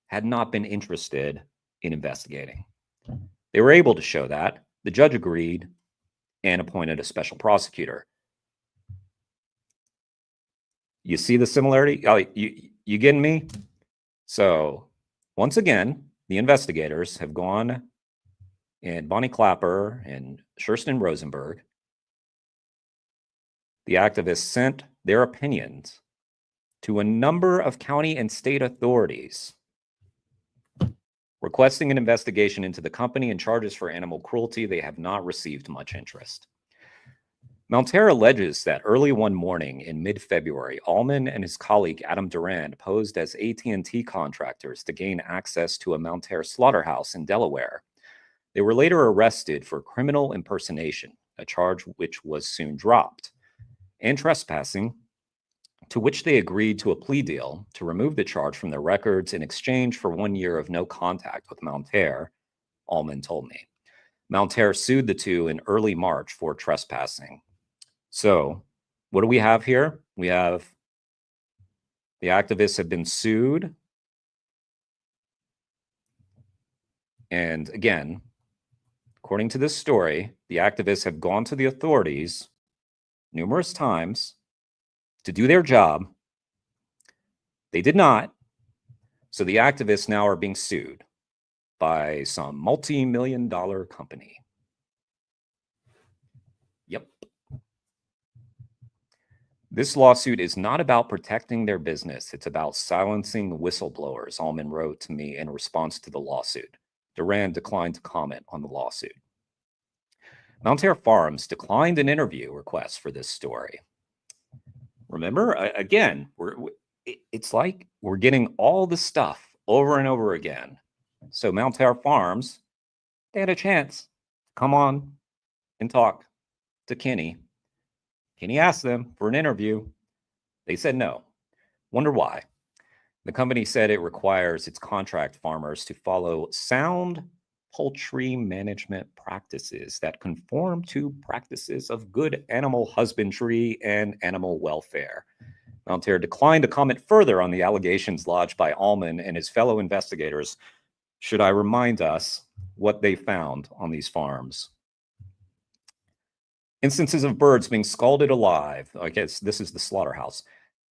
had not been interested in investigating. They were able to show that. The judge agreed and appointed a special prosecutor. You see the similarity? You getting me? So once again, the investigators have gone, and Bonnie Clapper and Sherston Rosenberg, the activists sent their opinions to a number of county and state authorities requesting an investigation into the company and charges for animal cruelty. They have not received much interest. Mountaire alleges that early one morning in mid-February, Allman and his colleague Adam Durand posed as AT&T contractors to gain access to a Mountaire slaughterhouse in Delaware. They were later arrested for criminal impersonation, a charge which was soon dropped, and trespassing, to which they agreed to a plea deal to remove the charge from their records in exchange for 1 year of no contact with Mountaire, Allman told me. Mountaire sued the two in early March for trespassing. So what do we have here? We have the activists have been sued. And again, according to this story, the activists have gone to the authorities numerous times to do their job. They did not. So the activists now are being sued by some multi-million-dollar company. Yep. This lawsuit is not about protecting their business. It's about silencing whistleblowers, Allman wrote to me in response to the lawsuit. Duran declined to comment on the lawsuit. Mountaire Farms declined an interview request for this story. Remember, again, it's like we're getting all the stuff over and over again. So Mountaire Farms, they had a chance to come on and talk to Kinney. Kinney asked them for an interview. They said no. Wonder why. The company said it requires its contract farmers to follow sound poultry management practices that conform to practices of good animal husbandry and animal welfare. Mountaire declined to comment further on the allegations lodged by Allman and his fellow investigators. Should I remind us what they found on these farms? Instances of birds being scalded alive. I guess this is the slaughterhouse.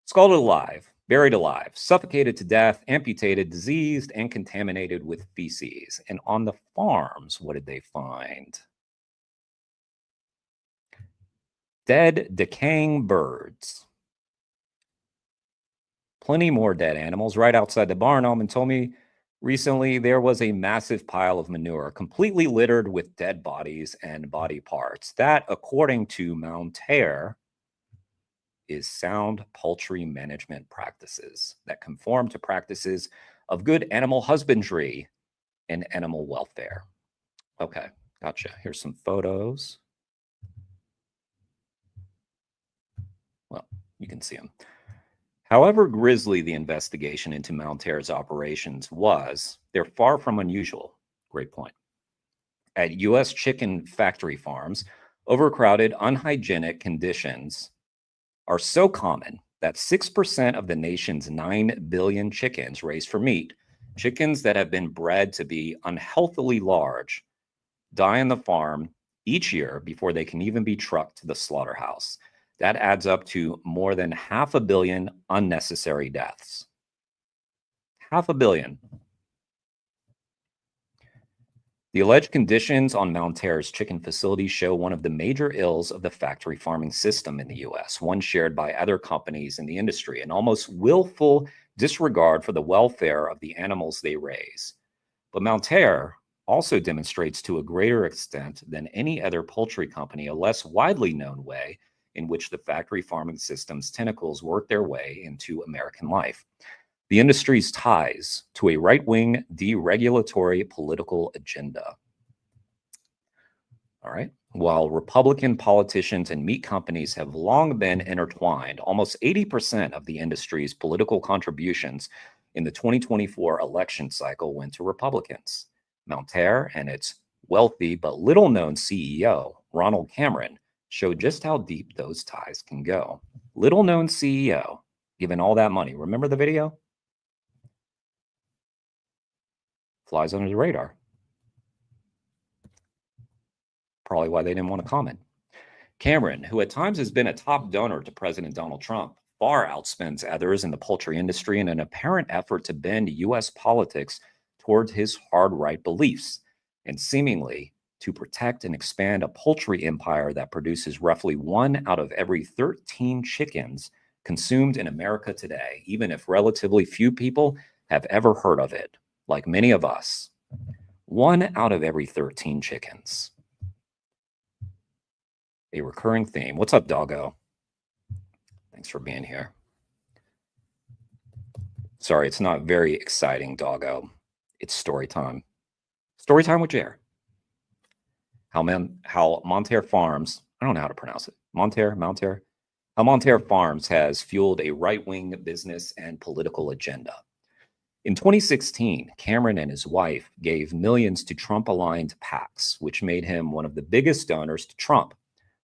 Scalded alive, buried alive, suffocated to death, amputated, diseased, and contaminated with feces. And on the farms, what did they find? Dead, decaying birds. Plenty more dead animals right outside the barn. Allman told me recently there was a massive pile of manure completely littered with dead bodies and body parts. That, according to Mountaire, is sound poultry management practices that conform to practices of good animal husbandry and animal welfare. Okay, gotcha. Here's some photos. Well, you can see them. However grisly the investigation into Mountaire's operations was, they're far from unusual. Great point. At U.S. chicken factory farms, overcrowded, unhygienic conditions are so common that 6% of the nation's 9 billion chickens raised for meat, chickens that have been bred to be unhealthily large, die on the farm each year before they can even be trucked to the slaughterhouse. That adds up to more than 500 million unnecessary deaths. 500 million. The alleged conditions on Mountaire's chicken facilities show one of the major ills of the factory farming system in the U.S., one shared by other companies in the industry, an almost willful disregard for the welfare of the animals they raise. But Mountaire also demonstrates to a greater extent than any other poultry company a less widely known way in which the factory farming system's tentacles work their way into American life. The industry's ties to a right-wing deregulatory political agenda. All right. While Republican politicians and meat companies have long been intertwined, almost 80% of the industry's political contributions in the 2024 election cycle went to Republicans. Mountaire and its wealthy but little-known CEO, Ronald Cameron, showed just how deep those ties can go. Little-known CEO, given all that money. Remember the video? Flies under the radar. Probably why they didn't want to comment. Cameron, who at times has been a top donor to President Donald Trump, far outspends others in the poultry industry in an apparent effort to bend U.S. politics toward his hard-right beliefs, and seemingly to protect and expand a poultry empire that produces roughly 1 out of every 13 chickens consumed in America today, even if relatively few people have ever heard of it. Like many of us, 1 out of every 13 chickens. A recurring theme. What's up, doggo? Thanks for being here. Sorry, it's not very exciting, doggo. It's story time. Story time with Jer. How Mountaire Farms, I don't know how to pronounce it. Mountaire. How Mountaire Farms has fueled a right-wing business and political agenda. In 2016, Cameron and his wife gave millions to Trump-aligned PACs, which made him one of the biggest donors to Trump.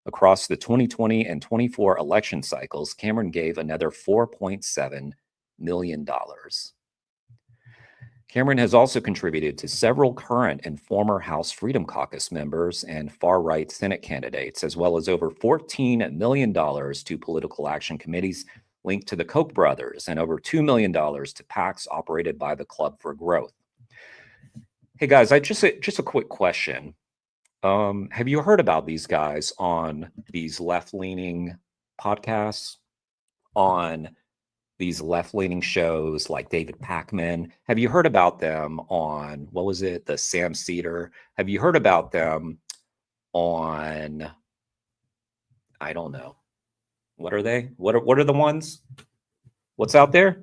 Across the 2020 and 24 election cycles, Cameron gave another $4.7 million. Cameron has also contributed to several current and former House Freedom Caucus members and far-right Senate candidates, as well as over $14 million to political action committees linked to the Koch brothers, and over $2 million to PACs operated by the Club for Growth. Hey guys, just a quick question. Have you heard about these guys on these left-leaning podcasts? on these left-leaning shows like David Pakman. Have you heard about them on, what was it, the Sam Cedar? Have you heard about them on, I don't know. What are they? What are the ones? What's out there?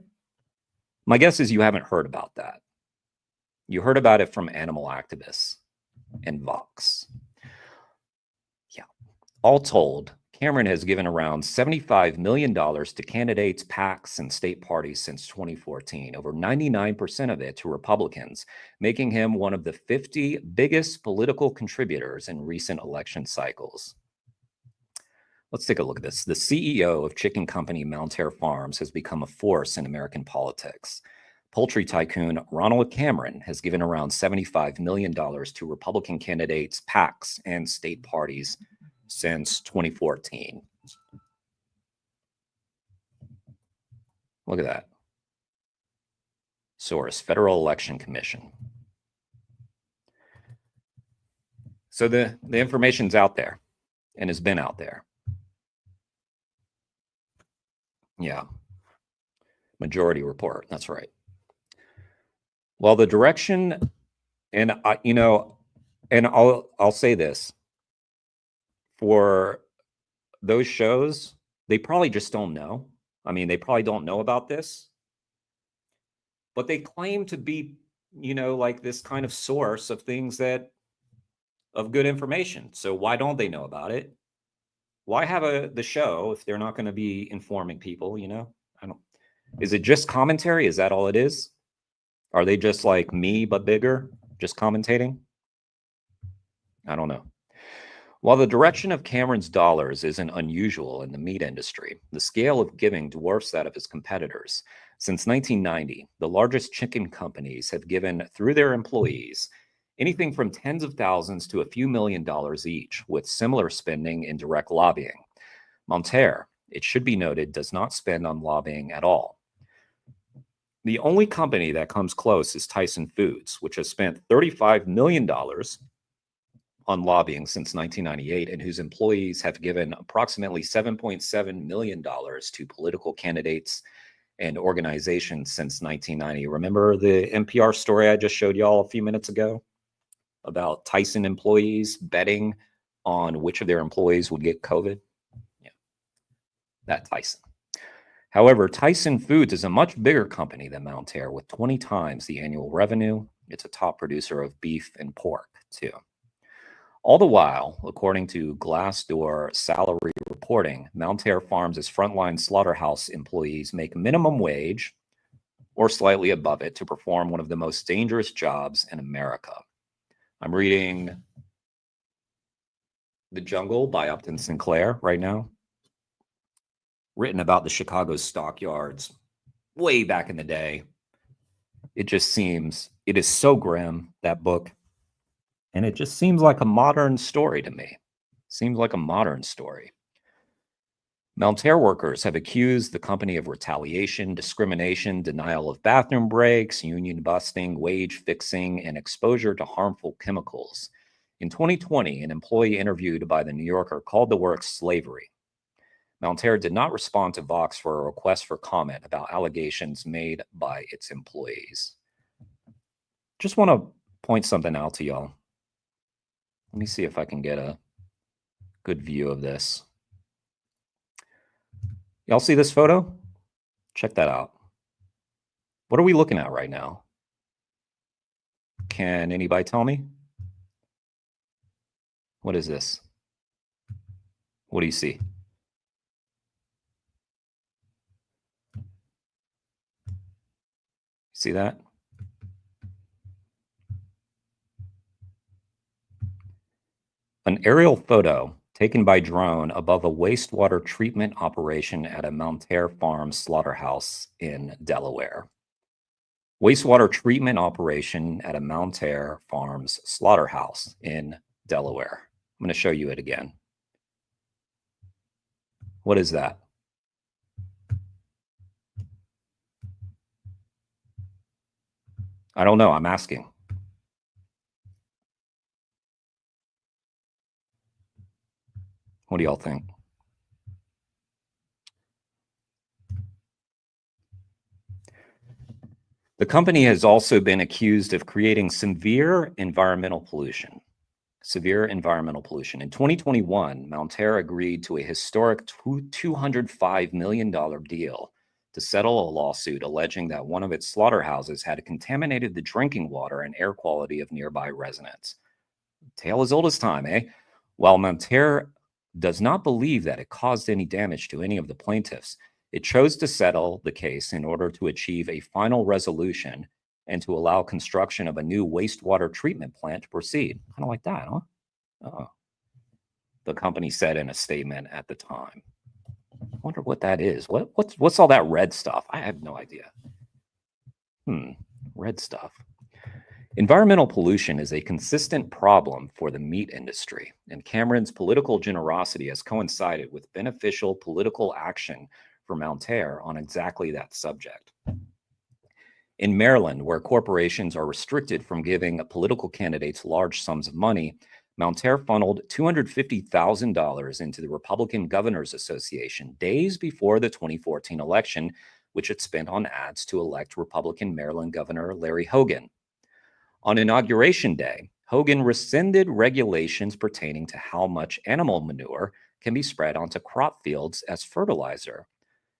My guess is you haven't heard about that. You heard about it from animal activists and Vox. Yeah. All told, Cameron has given around $75 million to candidates, PACs, and state parties since 2014, over 99% of it to Republicans, making him one of the 50 biggest political contributors in recent election cycles. Let's take a look at this. The CEO of chicken company Mountaire Farms has become a force in American politics. Poultry tycoon Ronald Cameron has given around $75 million to Republican candidates, PACs, and state parties since 2014. Look at that. Source, Federal Election Commission. So the information's out there and has been out there. Yeah. Majority Report. That's right. Well, the direction, and and I'll say this, for those shows, they probably just don't know. I mean, they probably don't know about this, but they claim to be, like this kind of source of things of good information. So why don't they know about it? Why have the show if they're not going to be informing people? Is it just commentary? Is that all it is? Are they just like me but bigger, just commentating? I don't know. While the direction of Cameron's dollars isn't unusual in the meat industry, the scale of giving dwarfs that of his competitors. Since 1990, the largest chicken companies have given, through their employees, anything from tens of thousands to a few $1,000,000 each, with similar spending in direct lobbying. Mountaire, it should be noted, does not spend on lobbying at all. The only company that comes close is Tyson Foods, which has spent $35 million on lobbying since 1998, and whose employees have given approximately $7.7 million to political candidates and organizations since 1990. Remember the NPR story I just showed y'all a few minutes ago about Tyson employees betting on which of their employees would get COVID? Yeah, that Tyson. However, Tyson Foods is a much bigger company than Mountaire, with 20 times the annual revenue. It's a top producer of beef and pork, too. All the while, according to Glassdoor salary reporting, Mountaire Farms' frontline slaughterhouse employees make minimum wage or slightly above it to perform one of the most dangerous jobs in America. I'm reading The Jungle by Upton Sinclair right now, written about the Chicago stockyards way back in the day. It is so grim, that book. And it just seems like a modern story to me. Seems like a modern story. Mountaire workers have accused the company of retaliation, discrimination, denial of bathroom breaks, union busting, wage fixing, and exposure to harmful chemicals. In 2020, an employee interviewed by The New Yorker called the work slavery. Mountaire did not respond to Vox for a request for comment about allegations made by its employees. Just want to point something out to y'all. Let me see if I can get a good view of this. Y'all see this photo? Check that out. What are we looking at right now? Can anybody tell me? What is this? What do you see? See that? An aerial photo taken by drone above a wastewater treatment operation at a Mountaire Farms slaughterhouse in Delaware. Wastewater treatment operation at a Mountaire Farms slaughterhouse in Delaware. I'm going to show you it again. What is that? I don't know. I'm asking. What do y'all think? The company has also been accused of creating severe environmental pollution. Severe environmental pollution. In 2021, Mounterra agreed to a historic $205 million deal to settle a lawsuit alleging that one of its slaughterhouses had contaminated the drinking water and air quality of nearby residents. Tale as old as time, eh? While Mounterra does not believe that it caused any damage to any of the plaintiffs, it chose to settle the case in order to achieve a final resolution and to allow construction of a new wastewater treatment plant to proceed. Kind of like that, huh? Oh. The company said in a statement at the time. I wonder what that is. What's all that red stuff? I have no idea. Red stuff. Environmental pollution is a consistent problem for the meat industry, and Cameron's political generosity has coincided with beneficial political action for Mounterra on exactly that subject. In Maryland, where corporations are restricted from giving political candidates large sums of money, Mounterra funneled $250,000 into the Republican Governors Association days before the 2014 election, which it spent on ads to elect Republican Maryland Governor Larry Hogan. On Inauguration Day, Hogan rescinded regulations pertaining to how much animal manure can be spread onto crop fields as fertilizer,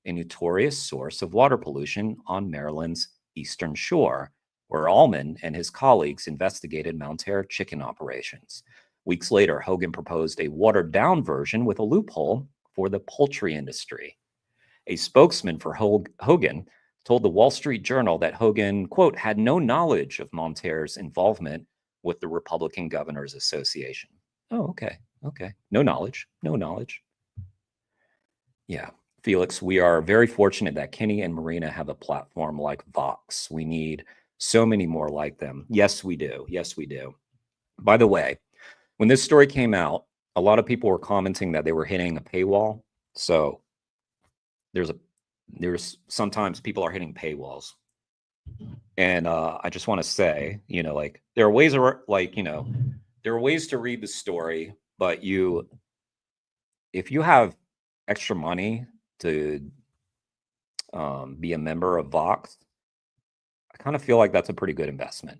a notorious source of water pollution on Maryland's Eastern Shore, where Allman and his colleagues investigated Mounterra chicken operations. Weeks later, Hogan proposed a watered-down version with a loophole for the poultry industry. A spokesman for Hogan told the Wall Street Journal that Hogan, quote, had no knowledge of Mounterra's involvement with the Republican Governors Association. Oh, okay. No knowledge. Yeah. Felix, we are very fortunate that Kenny and Marina have a platform like Vox. We need so many more like them. Yes, we do. By the way, when this story came out, a lot of people were commenting that they were hitting a paywall. So there's sometimes people are hitting paywalls. And I just want to say, like there are ways to read the story, but if you have extra money to be a member of Vox, I kind of feel like that's a pretty good investment.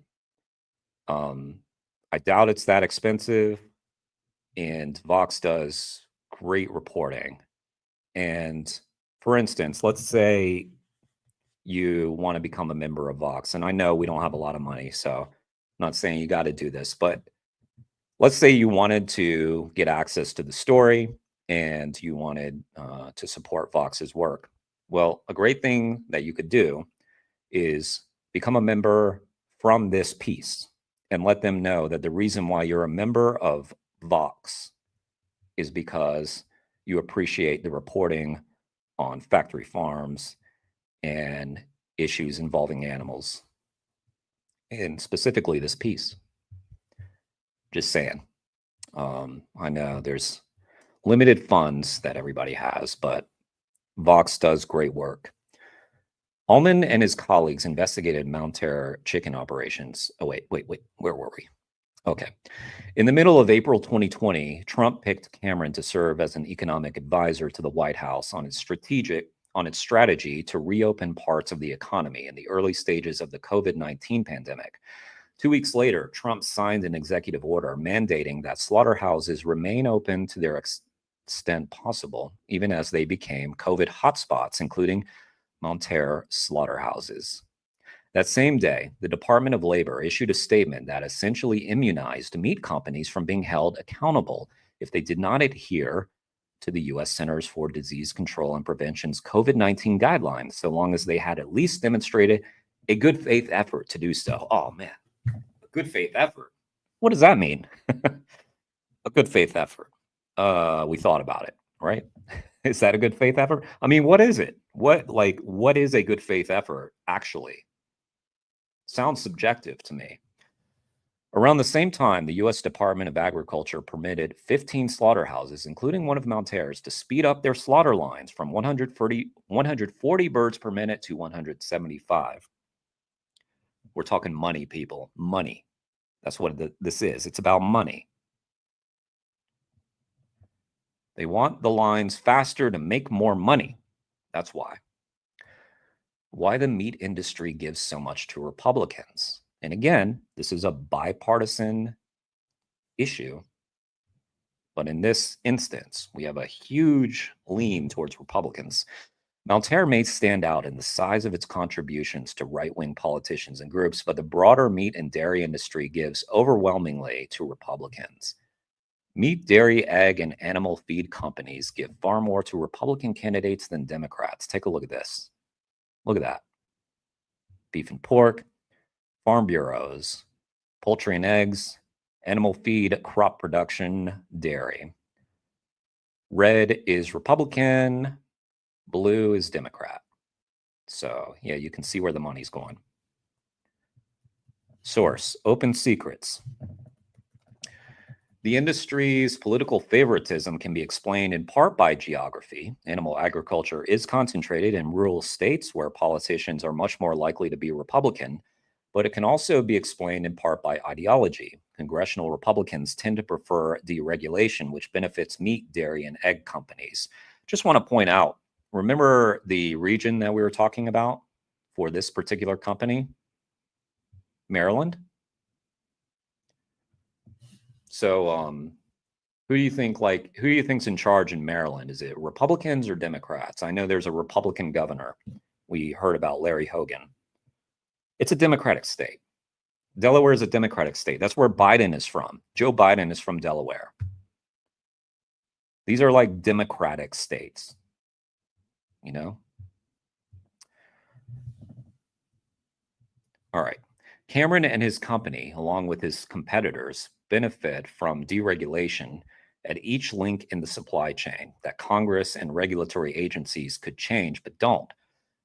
I doubt it's that expensive, and Vox does great reporting. And for instance, let's say you want to become a member of Vox, and I know we don't have a lot of money, so I'm not saying you got to do this, but let's say you wanted to get access to the story and you wanted to support Vox's work. Well, a great thing that you could do is become a member from this piece and let them know that the reason why you're a member of Vox is because you appreciate the reporting on factory farms and issues involving animals, and specifically this piece. Just saying. I know there's limited funds that everybody has, but Vox does great work. Allman and his colleagues investigated Mounterra chicken operations. Oh, wait. Where were we? Okay. In the middle of April 2020, Trump picked Cameron to serve as an economic advisor to the White House on its strategy to reopen parts of the economy in the early stages of the COVID-19 pandemic. 2 weeks later, Trump signed an executive order mandating that slaughterhouses remain open to their extent possible, even as they became COVID hotspots, including Mounterra slaughterhouses. That same day, the Department of Labor issued a statement that essentially immunized meat companies from being held accountable if they did not adhere to the U.S. Centers for Disease Control and Prevention's COVID-19 guidelines, so long as they had at least demonstrated a good faith effort to do so. Oh, man, a good faith effort. What does that mean? A good faith effort. We thought about it, right? Is that a good faith effort? I mean, what is it? What is a good faith effort, actually? Sounds subjective to me. Around the same time, the U.S. Department of Agriculture permitted 15 slaughterhouses, including one of Mounterra's, to speed up their slaughter lines from 140 birds per minute to 175. We're talking money, people. Money. That's what this is. It's about money. They want the lines faster to make more money. That's why. why the meat industry gives so much to Republicans. And again, this is a bipartisan issue. But in this instance, we have a huge lean towards Republicans. Maltaire may stand out in the size of its contributions to right-wing politicians and groups, but the broader meat and dairy industry gives overwhelmingly to Republicans. Meat, dairy, egg, and animal feed companies give far more to Republican candidates than Democrats. Take a look at this. Look at that. Beef and pork, farm bureaus, poultry and eggs, animal feed, crop production, dairy. Red is Republican, blue is Democrat. So, yeah, you can see where the money's going. Source, Open Secrets. The industry's political favoritism can be explained in part by geography. Animal agriculture is concentrated in rural states where politicians are much more likely to be Republican, but it can also be explained in part by ideology. Congressional Republicans tend to prefer deregulation, which benefits meat, dairy, and egg companies. Just want to point out, remember the region that we were talking about for this particular company? Maryland? So who do you think's in charge in Maryland? Is it Republicans or Democrats? I know there's a Republican governor. We heard about Larry Hogan. It's a Democratic state. Delaware is a Democratic state. That's where Biden is from. Joe Biden is from Delaware. These are like Democratic states, you know? All right. Cameron and his company, along with his competitors, benefit from deregulation at each link in the supply chain that Congress and regulatory agencies could change but don't.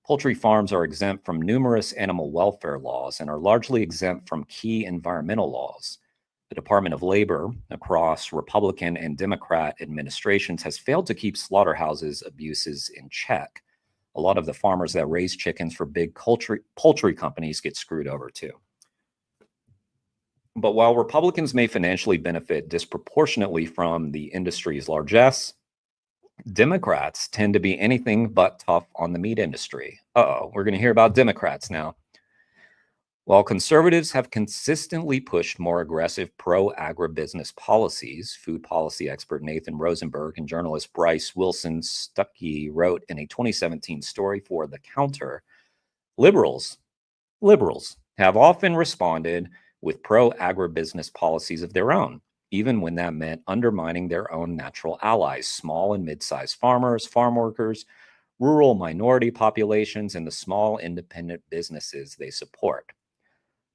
Poultry farms are exempt from numerous animal welfare laws and are largely exempt from key environmental laws. The Department of Labor, across Republican and Democrat administrations, has failed to keep slaughterhouses abuses in check. A lot of the farmers that raise chickens for big poultry companies get screwed over too. But while Republicans may financially benefit disproportionately from the industry's largesse, Democrats tend to be anything but tough on the meat industry. We're going to hear about Democrats now. While conservatives have consistently pushed more aggressive pro-agribusiness policies, food policy expert Nathan Rosenberg and journalist Bryce Wilson Stuckey wrote in a 2017 story for The Counter, liberals have often responded with pro-agribusiness policies of their own, even when that meant undermining their own natural allies, small and mid-sized farmers, farm workers, rural minority populations, and the small independent businesses they support.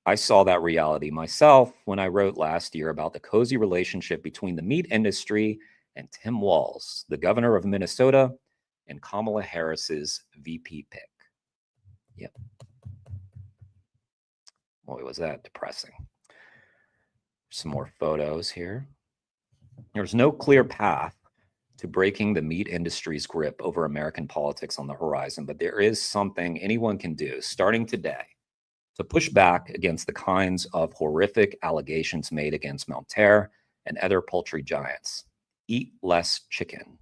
I saw that reality myself when I wrote last year about the cozy relationship between the meat industry and Tim Walz, the governor of Minnesota, and Kamala Harris's VP pick. Yep. Boy, was that depressing. Some more photos here. There's no clear path to breaking the meat industry's grip over American politics on the horizon, but there is something anyone can do, starting today, to push back against the kinds of horrific allegations made against Maltaire and other poultry giants. Eat less chicken.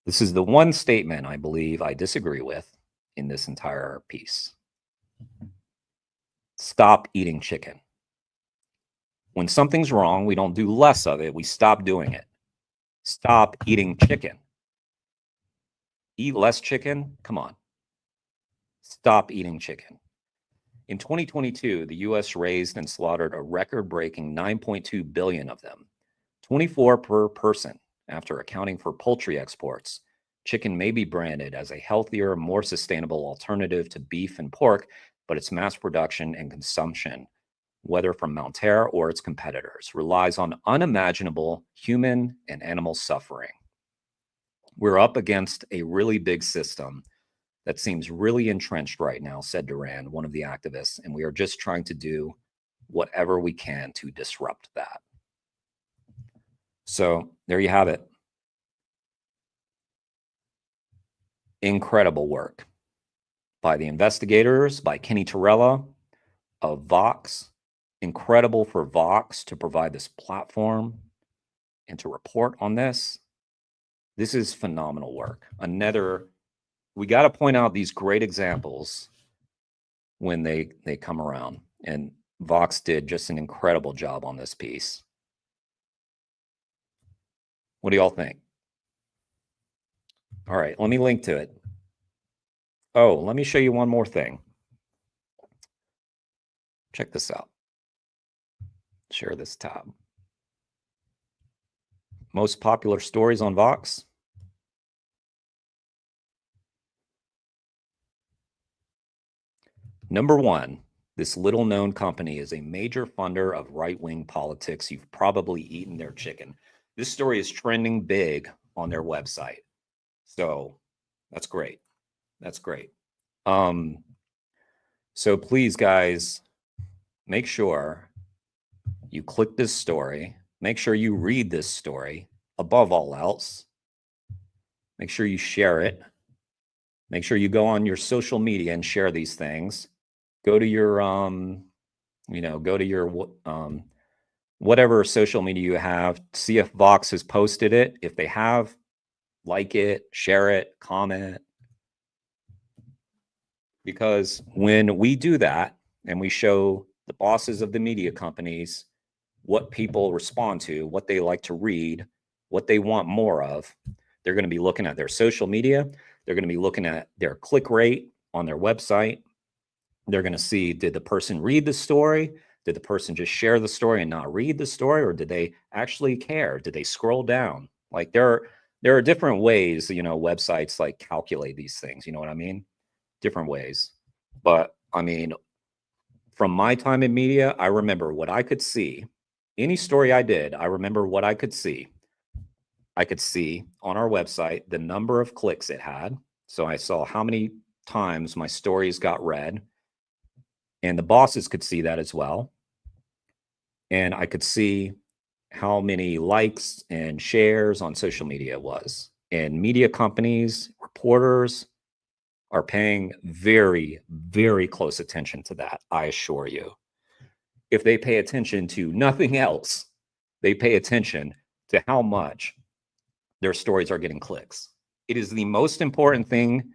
This is the one statement I believe I disagree with in this entire piece. Stop eating chicken. When something's wrong, we don't do less of it. We stop doing it. Stop eating chicken. Eat less chicken? Come on. Stop eating chicken. In 2022, the U.S. raised and slaughtered a record-breaking 9.2 billion of them, 24 per person. After accounting for poultry exports, chicken may be branded as a healthier, more sustainable alternative to beef and pork, but its mass production and consumption, whether from Maltaire or its competitors, relies on unimaginable human and animal suffering. We're up against a really big system that seems really entrenched right now, said Duran, one of the activists, and we are just trying to do whatever we can to disrupt that. So there you have it. Incredible work by the investigators, by Kenny Torella of Vox. Incredible for Vox to provide this platform and to report on this. This is phenomenal work. Another we got to point out these great examples when they come around, and Vox did just an incredible job on this piece. What do y'all think? All right, let me link to it. Oh, let me show you one more thing. Check this out. Share this tab. Most popular stories on Vox. Number one, this little known company is a major funder of right-wing politics. You've probably eaten their chicken. This story is trending big on their website. So that's great. That's great. So please, guys, make sure you click this story. Make sure you read this story. Above all else, make sure you share it. Make sure you go on your social media and share these things. Go to your, go to your whatever social media you have. See if Vox has posted it. If they have, like it, share it, comment. Because when we do that and we show the bosses of the media companies what people respond to, what they like to read, what they want more of, they're going to be looking at their social media. They're going to be looking at their click rate on their website. They're going to see, did the person read the story? Did the person just share the story and not read the story? Or did they actually care? Did they scroll down? Like there are different ways, websites like calculate these things. You know what I mean? Different ways. But I mean, from my time in media, I remember what I could see. Any story I did, I remember what I could see. I could see on our website the number of clicks it had. So I saw how many times my stories got read. And the bosses could see that as well. And I could see how many likes and shares on social media it was. And media companies, reporters are paying very, very close attention to that, I assure you. If they pay attention to nothing else, they pay attention to how much their stories are getting clicks. It is the most important thing.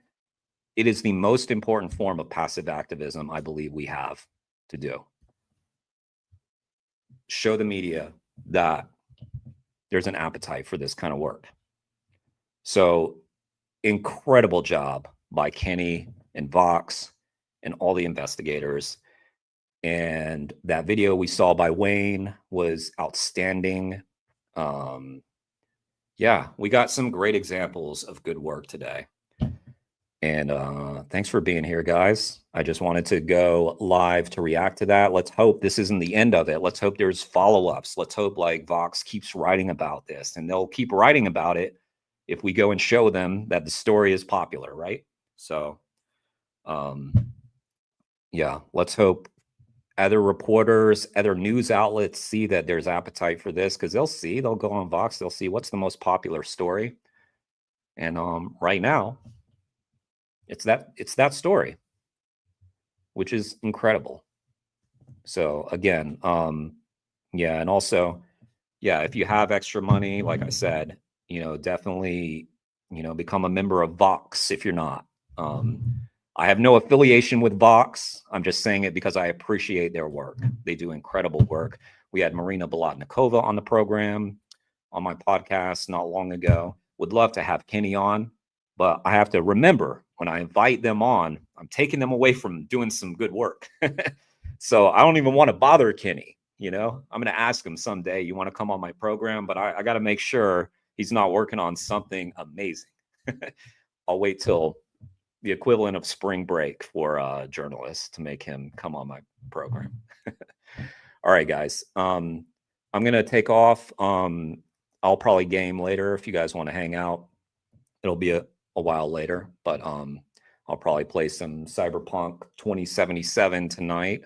It is the most important form of passive activism I believe we have to do. Show the media that there's an appetite for this kind of work. So incredible job by Kenny and Vox and all the investigators. And that video we saw by Wayne was outstanding. Yeah, we got some great examples of good work today. And thanks for being here, guys. I just wanted to go live to react to that. Let's hope this isn't the end of it. Let's hope there's follow-ups. Let's hope like Vox keeps writing about this, and they'll keep writing about it if we go and show them that the story is popular, right? So, yeah, let's hope other reporters, other news outlets see that there's appetite for this, because they'll go on Vox, they'll see what's the most popular story. And right now, it's that story, which is incredible. So again, yeah, and also, yeah, if you have extra money, like I said, definitely, become a member of Vox if you're not. I have no affiliation with Vox. I'm just saying it because I appreciate their work. They do incredible work. We had Marina Bolotnikova on the program on my podcast not long ago. Would love to have Kenny on, but I have to remember when I invite them on, I'm taking them away from doing some good work. So I don't even want to bother Kenny. I'm going to ask him someday, you want to come on my program? But I got to make sure he's not working on something amazing. I'll wait till the equivalent of spring break for journalists to make him come on my program. All right, guys. I'm going to take off. I'll probably game later if you guys want to hang out. It'll be a while later, but I'll probably play some Cyberpunk 2077 tonight.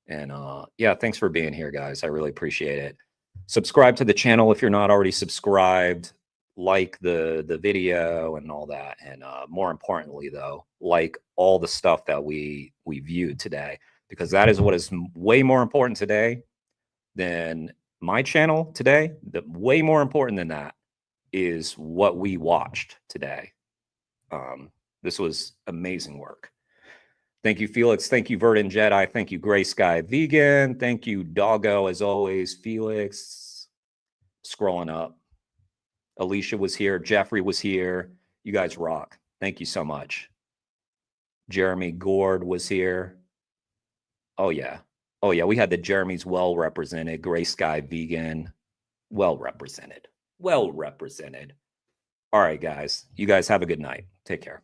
And yeah, thanks for being here, guys. I really appreciate it. Subscribe to the channel if you're not already subscribed. Like the video and all that. And more importantly, though, like all the stuff that we viewed today, because that is what is way more important today than my channel today. Way more important than that is what we watched today. This was amazing work. Thank you, Felix. Thank you, Verdant Jedi. Thank you, Gray Sky Vegan. Thank you, Doggo, as always. Felix, scrolling up. Alicia was here. Jeffrey was here. You guys rock. Thank you so much. Jeremy Gord was here. Oh, yeah. Oh, yeah. We had the Jeremys well represented. Gray Sky Vegan. Well represented. Well represented. All right, guys. You guys have a good night. Take care.